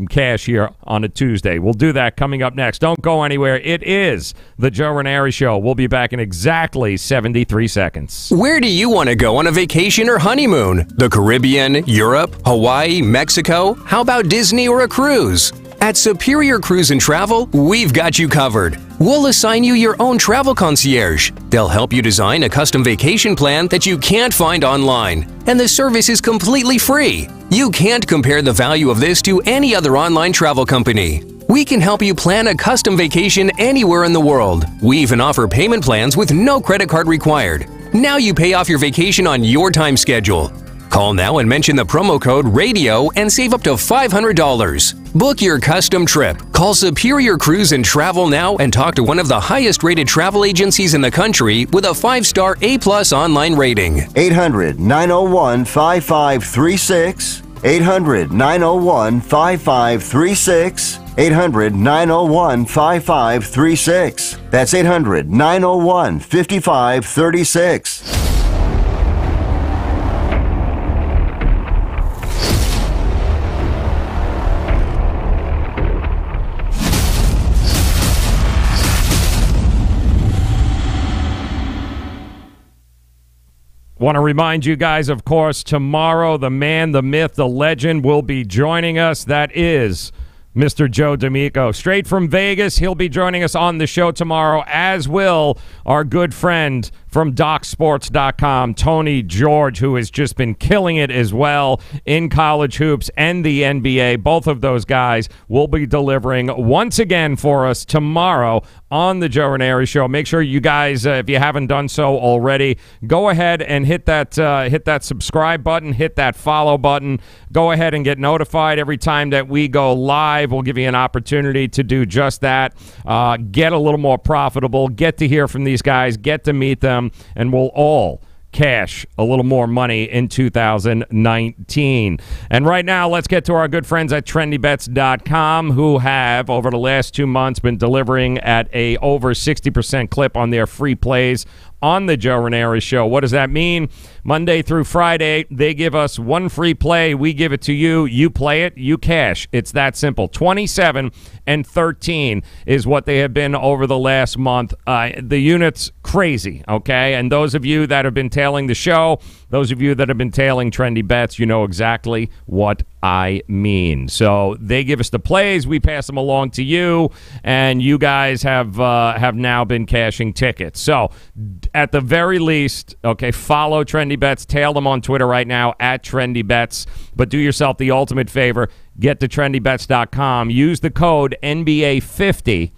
cash here on a Tuesday. We'll do that coming up next. Don't go anywhere. It is the Joe Ranieri Show. We'll be back in exactly 73 seconds. Where do you want to go on a vacation or honeymoon? The Caribbean, Europe, Hawaii, Mexico? How about Disney or a cruise? At Superior Cruise and Travel, we've got you covered. We'll assign you your own travel concierge. They'll help you design a custom vacation plan that you can't find online. And the service is completely free. You can't compare the value of this to any other online travel company. We can help you plan a custom vacation anywhere in the world. We even offer payment plans with no credit card required. Now you pay off your vacation on your time schedule. Call now and mention the promo code RADIO and save up to $500. Book your custom trip. Call Superior Cruise and Travel now and talk to one of the highest-rated travel agencies in the country with a 5-star A+ online rating. 800-901-5536. 800-901-5536. 800-901-5536. That's 800-901-5536. Want to remind you guys, of course, tomorrow the man, the myth, the legend will be joining us. That is Mr. Joe D'Amico. Straight from Vegas, he'll be joining us on the show tomorrow, as will our good friend from DocSports.com, Tony George, who has just been killing it as well in college hoops and the NBA. Both of those guys will be delivering once again for us tomorrow on the Joe Ranieri Show. Make sure you guys, if you haven't done so already, go ahead and hit that subscribe button, hit that follow button. Go ahead and get notified every time that we go live. We'll give you an opportunity to do just that. Get a little more profitable, get to hear from these guys, get to meet them, and we'll all cash a little more money in 2019. And right now, let's get to our good friends at TrendyBets.com, who have, over the last 2 months, been delivering at a over 60% clip on their free plays on the Joe Ranieri Show. What does that mean? Monday through Friday, they give us one free play. We give it to you. You play it. You cash. It's that simple. 27 and 13 is what they have been over the last month. The unit's crazy, okay? And those of you that have been tailing the show, those of you that have been tailing Trendy Bets, you know exactly what I mean. So they give us the plays, we pass them along to you, and you guys have now been cashing tickets. So at the very least, okay, follow Trendy Bets, tail them on Twitter right now at Trendy Bets, but do yourself the ultimate favor, get to TrendyBets.com, use the code NBA50,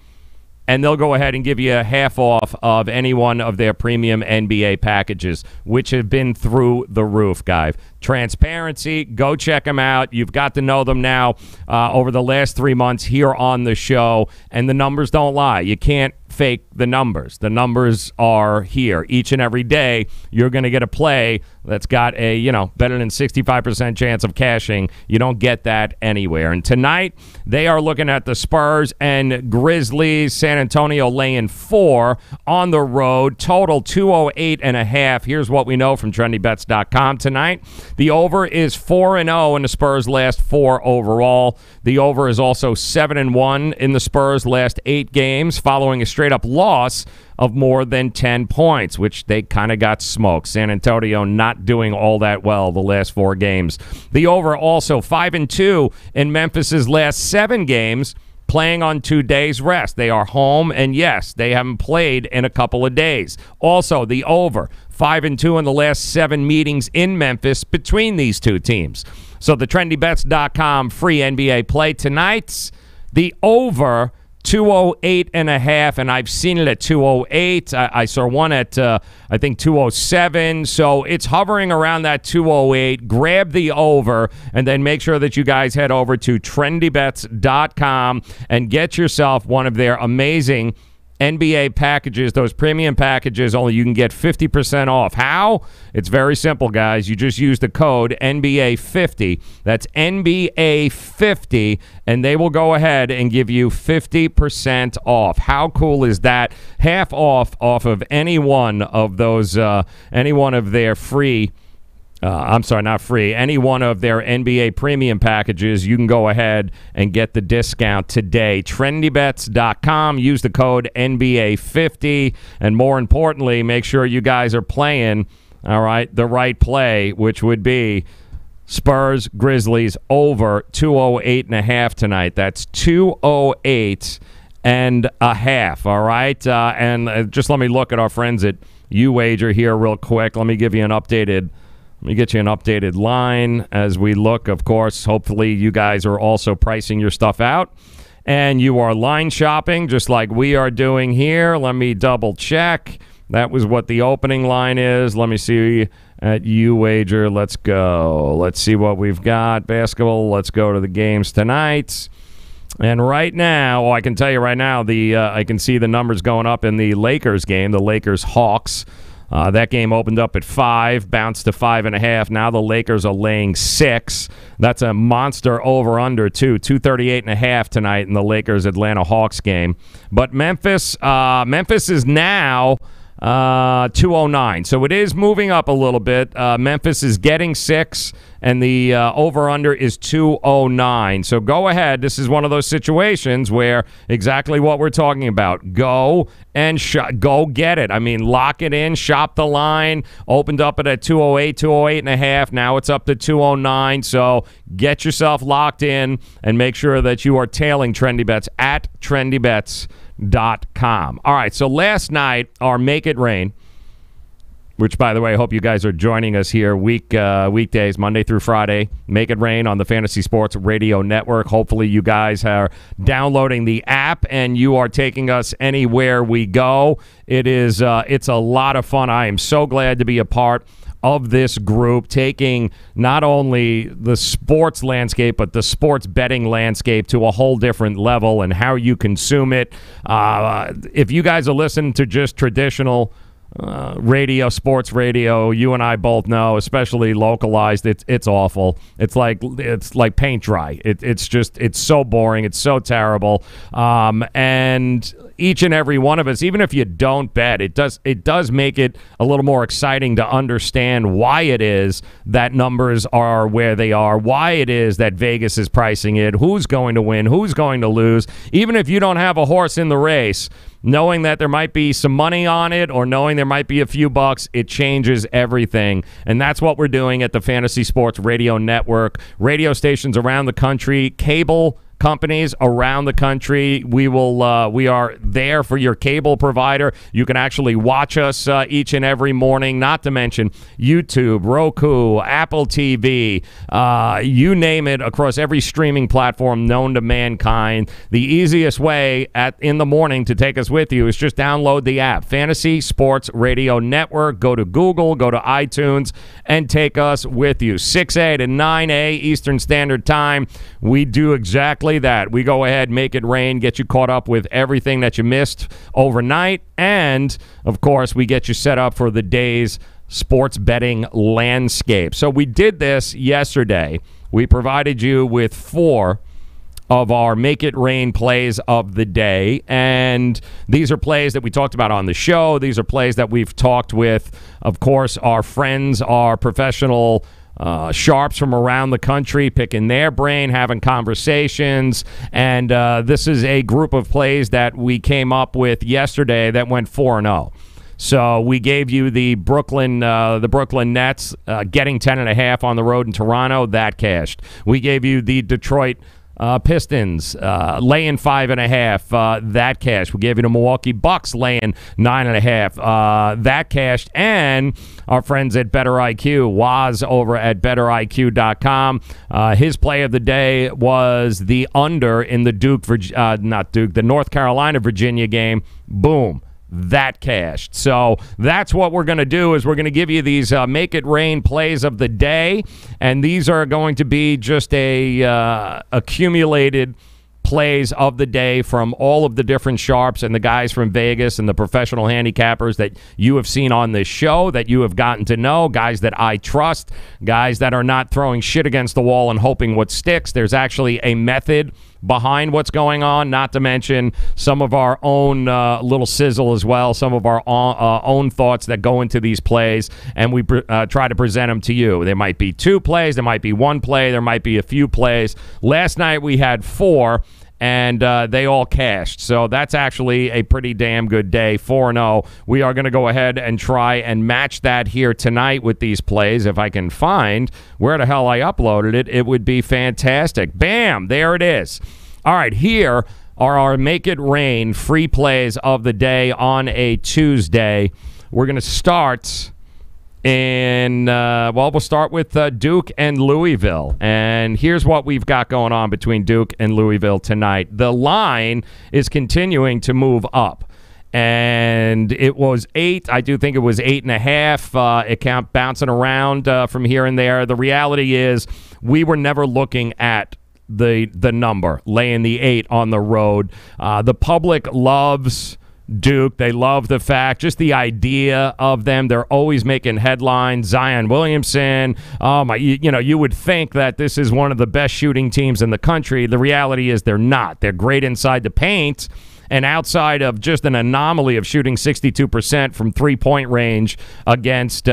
and they'll go ahead and give you a half off of any one of their premium NBA packages, which have been through the roof, guys. Transparency, go check them out. You've got to know them now over the last 3 months here on the show, and the numbers don't lie. You can't fake the numbers. The numbers are here. Each and every day, you're going to get a play that's got a, better than 65% chance of cashing. You don't get that anywhere. And tonight, they are looking at the Spurs and Grizzlies. San Antonio laying 4 on the road. Total 208.5. Here's what we know from TrendyBets.com tonight. The over is 4-0 in the Spurs' last 4 overall. The over is also 7-1 in the Spurs' last 8 games, following a straight-up loss of more than 10 points, which they kind of got smoked. San Antonio not doing all that well the last 4 games. The over also 5-2 in Memphis' last 7 games, playing on 2 days rest. They are home, and yes, they haven't played in a couple of days. Also, the over 5-2 in the last 7 meetings in Memphis between these 2 teams. So the TrendyBets.com free NBA play tonight's the over 208.5, and I've seen it at 208. I saw one at, I think, 207. So it's hovering around that 208. Grab the over, and then make sure that you guys head over to trendybets.com and get yourself one of their amazing NBA packages, those premium packages. Only you can get 50% off. How? It's very simple, guys. You just use the code NBA50. That's NBA50, and they will go ahead and give you 50% off. How cool is that? Half off of any one of those, any one of their free. I'm sorry, not free. Any one of their NBA premium packages, you can go ahead and get the discount today. Trendybets.com. Use the code NBA50. And more importantly, make sure you guys are playing, all right, the right play, which would be Spurs Grizzlies over 208.5 tonight. That's 208.5, all right? And just let me look at our friends at YouWager here real quick. Let me give you an updated... Let me get you an updated line as we look. Of course, hopefully you guys are also pricing your stuff out. And you are line shopping just like we are doing here. Let me double check. That was what the opening line is. Let me see at YouWager. Let's go. Let's see what we've got. Basketball. Let's go to the games tonight. And right now, I can tell you right now, I can see the numbers going up in the Lakers game, the Lakers-Hawks. That game opened up at 5, bounced to 5.5. Now the Lakers are laying 6. That's a monster over-under, too. 238.5 tonight in the Lakers-Atlanta Hawks game. But Memphis is now 209. So it is moving up a little bit. Memphis is getting 6, and the over-under is 209. So go ahead. This is one of those situations where exactly what we're talking about. Go and go get it. I mean, lock it in, shop the line. Opened up at 208, 208.5. Now it's up to 209. So get yourself locked in and make sure that you are tailing Trendy Bets at trendybets.com. All right, so last night, our Make It Rain, which, by the way, I hope you guys are joining us here weekdays, Monday through Friday. Make It Rain on the Fantasy Sports Radio Network. Hopefully you guys are downloading the app and you are taking us anywhere we go. It's a lot of fun. I am so glad to be a part of this group, taking not only the sports landscape, but the sports betting landscape to a whole different level and how you consume it. If you guys are listening to just traditional radio, sports radio, you and I both know, especially localized, it's awful. It's like paint dry. It's so boring. It's so terrible. And each and every one of us, even if you don't bet, it does make it a little more exciting to understand why it is that numbers are where they are, why it is that Vegas is pricing it, who's going to win, who's going to lose. Even if you don't have a horse in the race, knowing that there might be some money on it or knowing there might be a few bucks, it changes everything. And that's what we're doing at the Fantasy Sports Radio Network. Radio stations around the country, cable companies around the country. We are there for your cable provider. You can actually watch us each and every morning, not to mention YouTube, Roku, Apple TV, you name it, across every streaming platform known to mankind. The easiest way in the morning to take us with you is just download the app, Fantasy Sports Radio Network. Go to Google, go to iTunes, and take us with you. 6A to 9A Eastern Standard Time. We do exactly that. We go ahead, make it rain, get you caught up with everything that you missed overnight, and of course we get you set up for the day's sports betting landscape. So we did this yesterday. We provided you with 4 of our Make It Rain plays of the day, and these are plays that we talked about on the show. These are plays that we've talked with, of course, our friends, our professional sharps from around the country, picking their brain, having conversations, and this is a group of plays that we came up with yesterday that went 4-0. So we gave you the Brooklyn Nets getting 10.5 on the road in Toronto. That cashed. We gave you the Detroit Pistons laying 5.5. That cash. We gave you the Milwaukee Bucks laying 9.5. That cashed. And our friends at Better IQ, Waz over at BetterIQ.com. His play of the day was the under in the the North Carolina Virginia game. Boom. That cashed. So that's what we're going to do is we're going to give you these Make It Rain plays of the day, and these are going to be just a accumulated plays of the day from all of the different sharps and the guys from Vegas and the professional handicappers that you have seen on this show, that you have gotten to know, guys that I trust, guys that are not throwing shit against the wall and hoping what sticks. There's actually a method behind what's going on, not to mention some of our own little sizzle as well, some of our own thoughts that go into these plays, and we try to present them to you. There might be 2 plays, there might be 1 play, there might be a few plays. Last night we had 4, and they all cashed. So that's actually a pretty damn good day, 4-0. We are going to go ahead and try and match that here tonight with these plays. If I can find where the hell I uploaded it, it would be fantastic. Bam! There it is. All right, here are our Make It Rain free plays of the day on a Tuesday. We're going to start we'll start with Duke and Louisville. And here's what we've got going on between Duke and Louisville tonight. The line is continuing to move up. And it was 8. I do think it was 8.5. It kept bouncing around from here and there. The reality is we were never looking at the number, laying the 8 on the road. The public loves Duke. They love the fact, just the idea of them. They're always making headlines. Zion Williamson. You would think that this is one of the best shooting teams in the country. The reality is they're not. They're great inside the paint, and outside of just an anomaly of shooting 62% from three-point range against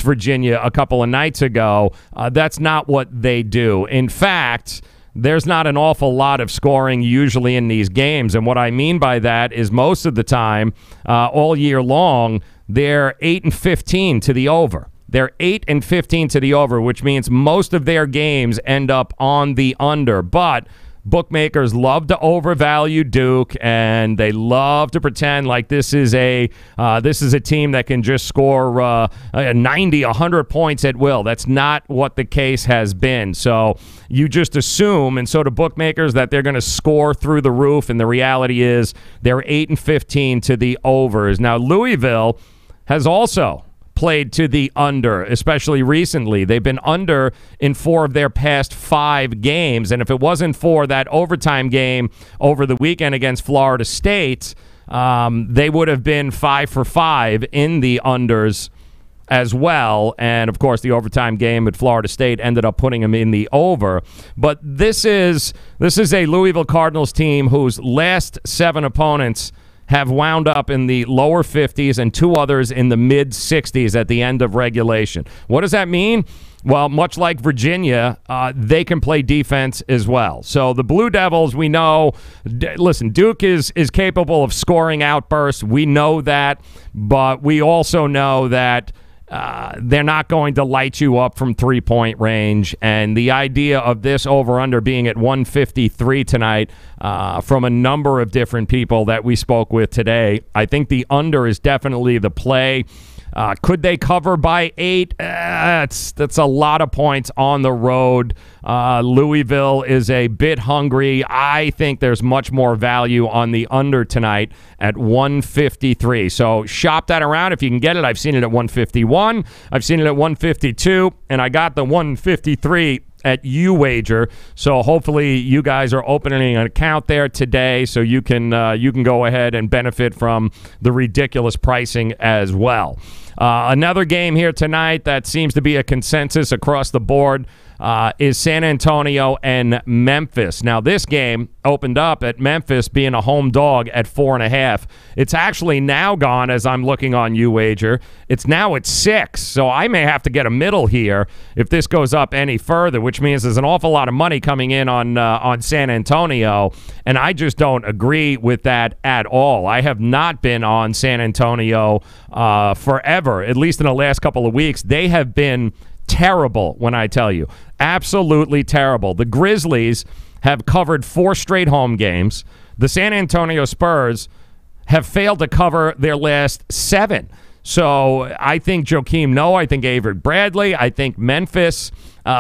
Virginia a couple of nights ago, that's not what they do. In fact, there's not an awful lot of scoring usually in these games. And what I mean by that is most of the time, all year long, they're 8-15 to the over. They're 8-15 to the over, which means most of their games end up on the under. But bookmakers love to overvalue Duke, and they love to pretend like this is a team that can just score 90, 100 points at will. That's not what the case has been. So you just assume, and so do bookmakers, that they're going to score through the roof, and the reality is they're 8-15 to the overs. Now, Louisville has also played to the under, especially recently. They've been under in 4 of their past 5 games, and if it wasn't for that overtime game over the weekend against Florida State, they would have been 5 for 5 in the unders as well. And, of course, the overtime game at Florida State ended up putting them in the over. But this is a Louisville Cardinals team whose last 7 opponents have wound up in the lower 50s and 2 others in the mid-60s at the end of regulation. What does that mean? Well, much like Virginia, they can play defense as well. So the Blue Devils, we know, listen, Duke is capable of scoring outbursts. We know that, but we also know that they're not going to light you up from three-point range. And the idea of this over-under being at 153 tonight from a number of different people that we spoke with today, I think the under is definitely the play. Could they cover by 8? That's a lot of points on the road. Louisville is a bit hungry. I think there's much more value on the under tonight at 153. So shop that around if you can get it. I've seen it at 151. I've seen it at 152. And I got the 153 at YouWager. So hopefully you guys are opening an account there today so you can go ahead and benefit from the ridiculous pricing as well. Another game here tonight that seems to be a consensus across the board is San Antonio and Memphis. Now, this game opened up at Memphis being a home dog at 4.5. It's actually now gone, as I'm looking on YouWager. It's now at 6, so I may have to get a middle here if this goes up any further, which means there's an awful lot of money coming in on San Antonio, and I just don't agree with that at all. I have not been on San Antonio forever, at least in the last couple of weeks. They have been terrible when I tell you. Absolutely terrible. The Grizzlies have covered 4 straight home games. The San Antonio Spurs have failed to cover their last 7. So I think Joakim Noah, I think Avery Bradley, I think Memphis.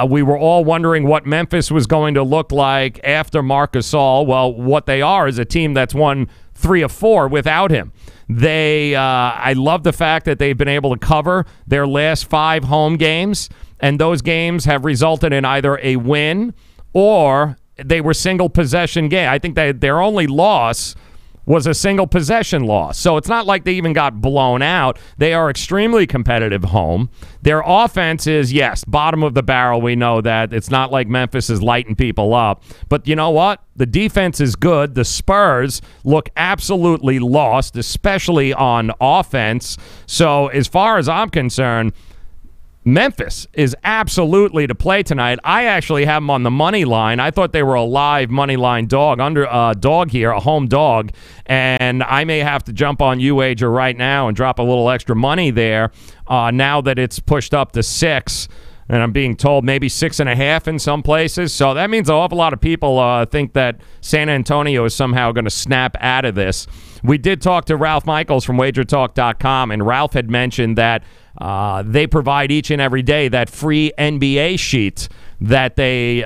We were all wondering what Memphis was going to look like after Marc Gasol. Well, what they are is a team that's won 3 of 4 without him. I love the fact that they've been able to cover their last 5 home games, and those games have resulted in either a win or they were single possession game. I think that their only loss was a single possession loss. So it's not like they even got blown out. They are extremely competitive home. Their offense is, yes, bottom of the barrel. We know that. It's not like Memphis is lighting people up. But you know what? The defense is good. The Spurs look absolutely lost, especially on offense. So as far as I'm concerned, Memphis is absolutely to play tonight. I actually have them on the money line. I thought they were a live money line dog, dog here, a home dog, and I may have to jump on YouWager right now and drop a little extra money there now that it's pushed up to 6, and I'm being told maybe 6.5 in some places. So that means an awful lot of people think that San Antonio is somehow going to snap out of this. We did talk to Ralph Michaels from Wagertalk.com, and Ralph had mentioned that they provide each and every day that free NBA sheet that they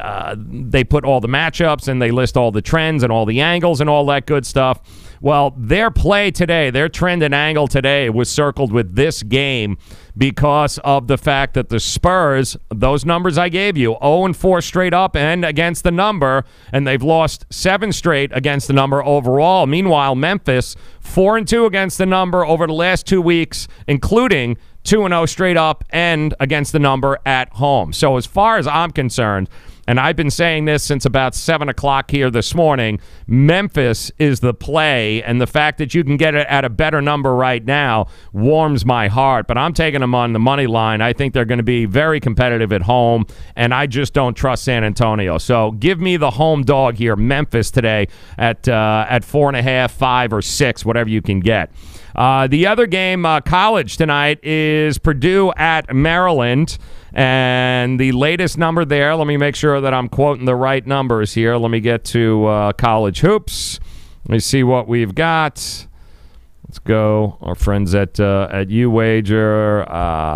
put all the matchups and they list all the trends and all the angles and all that good stuff. Well, their play today, their trend and angle today was circled with this game because of the fact that the Spurs, those numbers I gave you, 0-4 straight up and against the number, and they've lost 7 straight against the number overall. Meanwhile, Memphis, 4-2 against the number over the last 2 weeks, including 2-0 straight up and against the number at home. So as far as I'm concerned, and I've been saying this since about 7 o'clock here this morning, Memphis is the play, and the fact that you can get it at a better number right now warms my heart. But I'm taking them on the money line. I think they're going to be very competitive at home, and I just don't trust San Antonio. So give me the home dog here, Memphis, today at 4.5, 5, or 6, whatever you can get. The other game, college tonight, is Purdue at Maryland. And the latest number there, let me make sure that I'm quoting the right numbers here. Let me get to college hoops. Let me see what we've got. Let's go. Our friends at YouWager.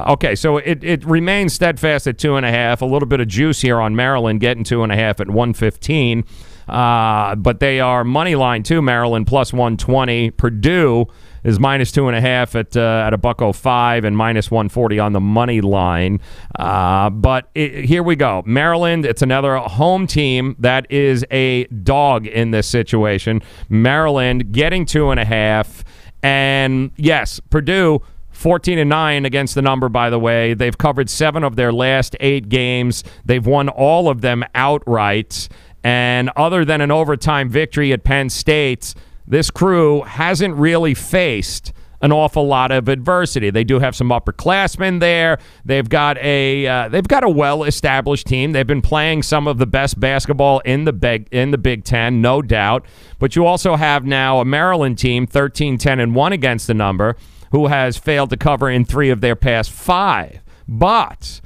Okay, so it remains steadfast at 2.5. A little bit of juice here on Maryland, getting 2.5 at 115. But they are money line too, Maryland plus 120. Purdue is minus 2.5 at $1.05 and minus 140 on the money line. But here we go. Maryland, it's another home team that is a dog in this situation. Maryland getting 2.5. And yes, Purdue 14-9 against the number, by the way. They've covered 7 of their last 8 games. They've won all of them outright. And other than an overtime victory at Penn State, this crew hasn't really faced an awful lot of adversity. They do have some upperclassmen there. They've got a well-established team. They've been playing some of the best basketball in the Big Ten, no doubt. But you also have now a Maryland team, 13-10-1 against the number, who has failed to cover in 3 of their past 5. But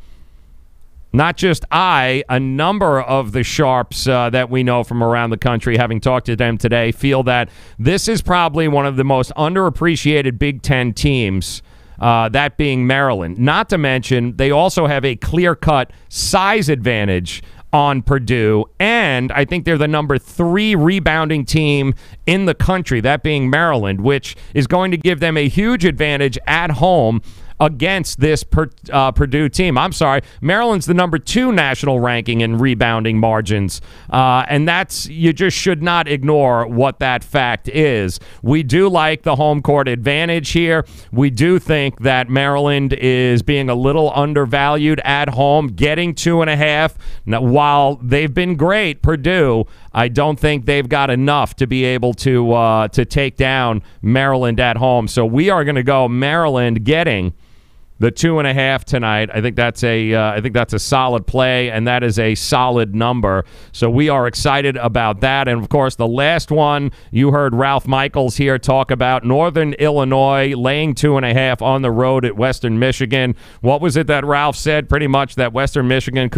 not just a number of the sharps that we know from around the country, having talked to them today, feel that this is probably one of the most underappreciated Big Ten teams, that being Maryland. Not to mention, they also have a clear-cut size advantage on Purdue, and I think they're the number 3 rebounding team in the country, that being Maryland, which is going to give them a huge advantage at home against this Purdue team. I'm sorry, Maryland's the number 2 national ranking in rebounding margins, and you just should not ignore what that fact is. We do like the home court advantage here. We do think that Maryland is being a little undervalued at home, getting 2.5. Now, while they've been great, Purdue, I don't think they've got enough to be able to take down Maryland at home. So we are going to go Maryland getting the 2.5 tonight. I think that's a solid play, and that is a solid number. So we are excited about that. And of course, the last one you heard Ralph Michaels here talk about, Northern Illinois laying 2.5 on the road at Western Michigan. What was it that Ralph said? Pretty much that Western Michigan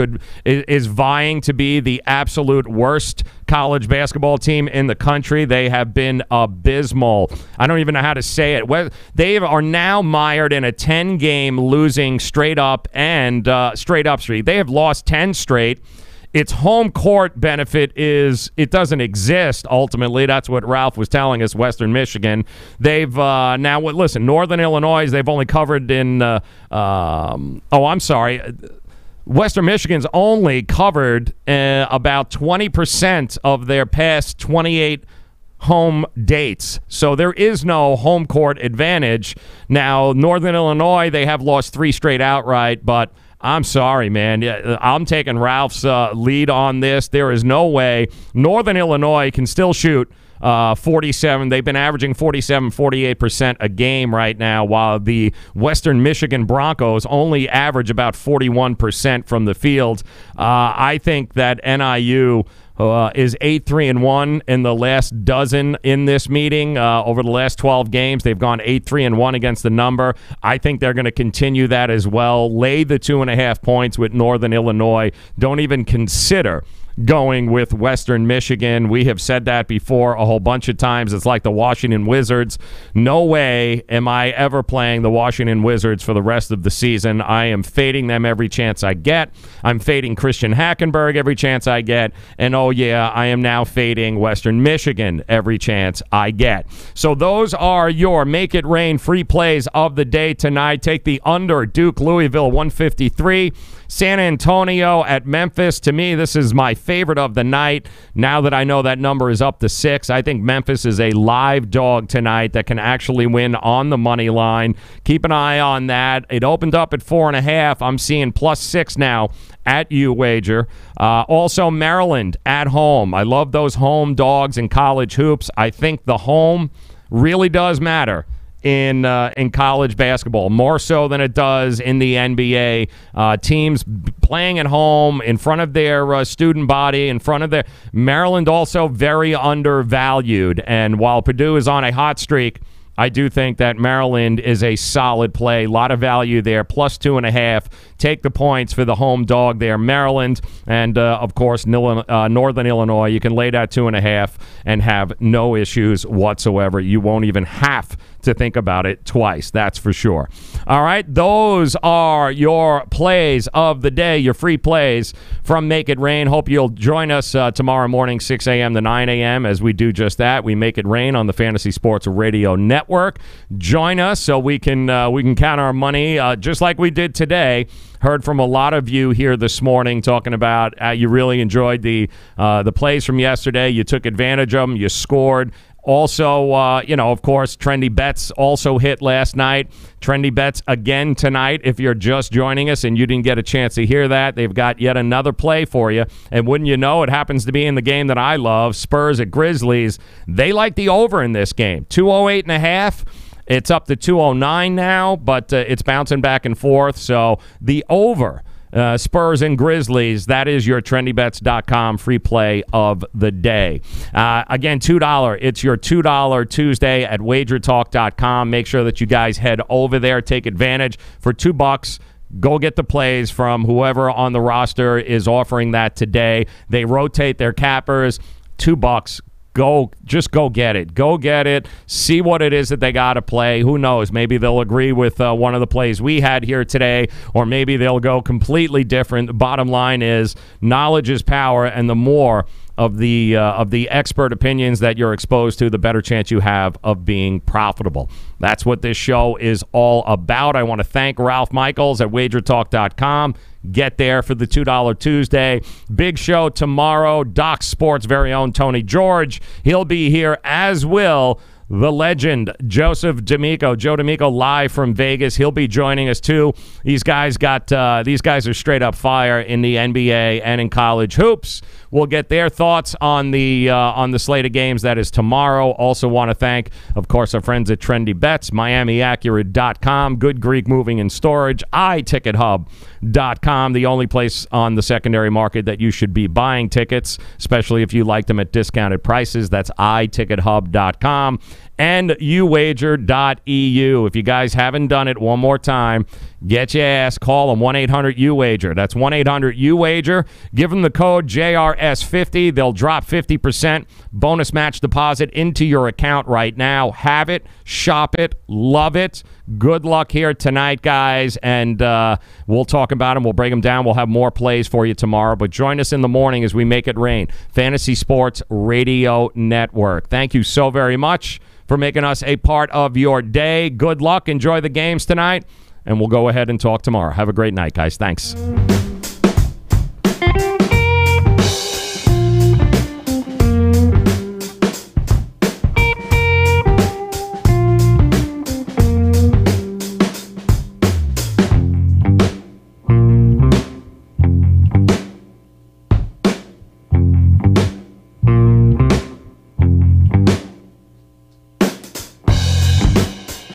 is vying to be the absolute worst college basketball team in the country. They have been abysmal. I don't even know how to say it. They are now mired in a 10-game losing straight up streak. They have lost 10 straight. Its home court benefit it doesn't exist, ultimately. That's what Ralph was telling us, Western Michigan. They've Northern Illinois, they've only covered in Western Michigan's only covered about 20% of their past 28 home dates. So there is no home court advantage. Now, Northern Illinois, they have lost 3 straight outright, but I'm sorry, man. I'm taking Ralph's lead on this. There is no way. Northern Illinois can still shoot 47. They've been averaging 47, 48% a game right now, while the Western Michigan Broncos only average about 41% from the field. I think that NIU is 8-3-1 in the last dozen in this meeting. Over the last 12 games, they've gone 8-3-1 against the number. I think they're going to continue that as well. Lay the 2.5 points with Northern Illinois. Don't even consider going with Western Michigan. We have said that before a whole bunch of times. It's like the Washington Wizards. No way am I ever playing the Washington Wizards for the rest of the season. I am fading them every chance I get. I'm fading Christian Hackenberg every chance I get. And oh yeah, I am now fading Western Michigan every chance I get. So those are your Make It Rain free plays of the day tonight. Take the under Duke Louisville 153. San Antonio at Memphis. To me, this is my favorite of the night. Now that I know that number is up to 6, I think Memphis is a live dog tonight that can actually win on the money line. Keep an eye on that. It opened up at 4.5. I'm seeing +6 now at YouWager. Also, Maryland at home. I love those home dogs in college hoops. I think the home really does matter in college basketball, more so than it does in the NBA. Teams playing at home in front of their student body, in front of their... Maryland also very undervalued, and while Purdue is on a hot streak, I do think that Maryland is a solid play. A lot of value there, +2.5. Take the points for the home dog there, Maryland. And, of course, Northern Illinois. You can lay that 2.5 and have no issues whatsoever. You won't even have to think about it twice, that's for sure. All right, those are your plays of the day, your free plays from Make It Rain. Hope you'll join us tomorrow morning, 6 a.m. to 9 a.m. as we do just that. We make it rain on the Fantasy Sports Radio Network. Join us so we can count our money just like we did today. Heard from a lot of you here this morning talking about you really enjoyed the plays from yesterday. You took advantage of them. You scored. Also, of course, Trendy Bets also hit last night. Trendy Bets again tonight. If you're just joining us and you didn't get a chance to hear that, they've got yet another play for you. And wouldn't you know, it happens to be in the game that I love, Spurs at Grizzlies. They like the over in this game, 208.5. It's up to 209 now, but it's bouncing back and forth. So the over, Spurs and Grizzlies, that is your trendybets.com free play of the day. Again, $2. It's your $2 Tuesday at Wagertalk.com. Make sure that you guys head over there. Take advantage for $2. Go get the plays from whoever on the roster is offering that today. They rotate their cappers. $2. Just go get it. Go get it. See what it is that they got to play. Who knows? Maybe they'll agree with one of the plays we had here today, or maybe they'll go completely different. The bottom line is knowledge is power, and the more of the expert opinions that you're exposed to, the better chance you have of being profitable. That's what this show is all about. I want to thank Ralph Michaels at Wagertalk.com. Get there for the $2 Tuesday. Big show tomorrow. Doc Sports' very own Tony George. He'll be here, as will the legend, Joseph D'Amico. Joe D'Amico live from Vegas. He'll be joining us, too. These guys are straight up fire in the NBA and in college hoops. We'll get their thoughts on the slate of games that is tomorrow. Also want to thank, of course, our friends at Trendy Bets, MiamiAccurate.com, Good Greek Moving and Storage, iTicketHub.com, the only place on the secondary market that you should be buying tickets, especially if you like them at discounted prices. That's iTicketHub.com. And YouWager.eu. If you guys haven't done it, one more time, get your ass. Call them, 1-800-YouWager. That's 1-800-YouWager. Give them the code JRS50. They'll drop 50% bonus match deposit into your account right now. Have it, shop it, love it. Good luck here tonight, guys, and we'll talk about them. We'll break them down. We'll have more plays for you tomorrow, but join us in the morning as we make it rain. Fantasy Sports Radio Network. Thank you so very much for making us a part of your day. Good luck. Enjoy the games tonight, and we'll go ahead and talk tomorrow. Have a great night, guys. Thanks.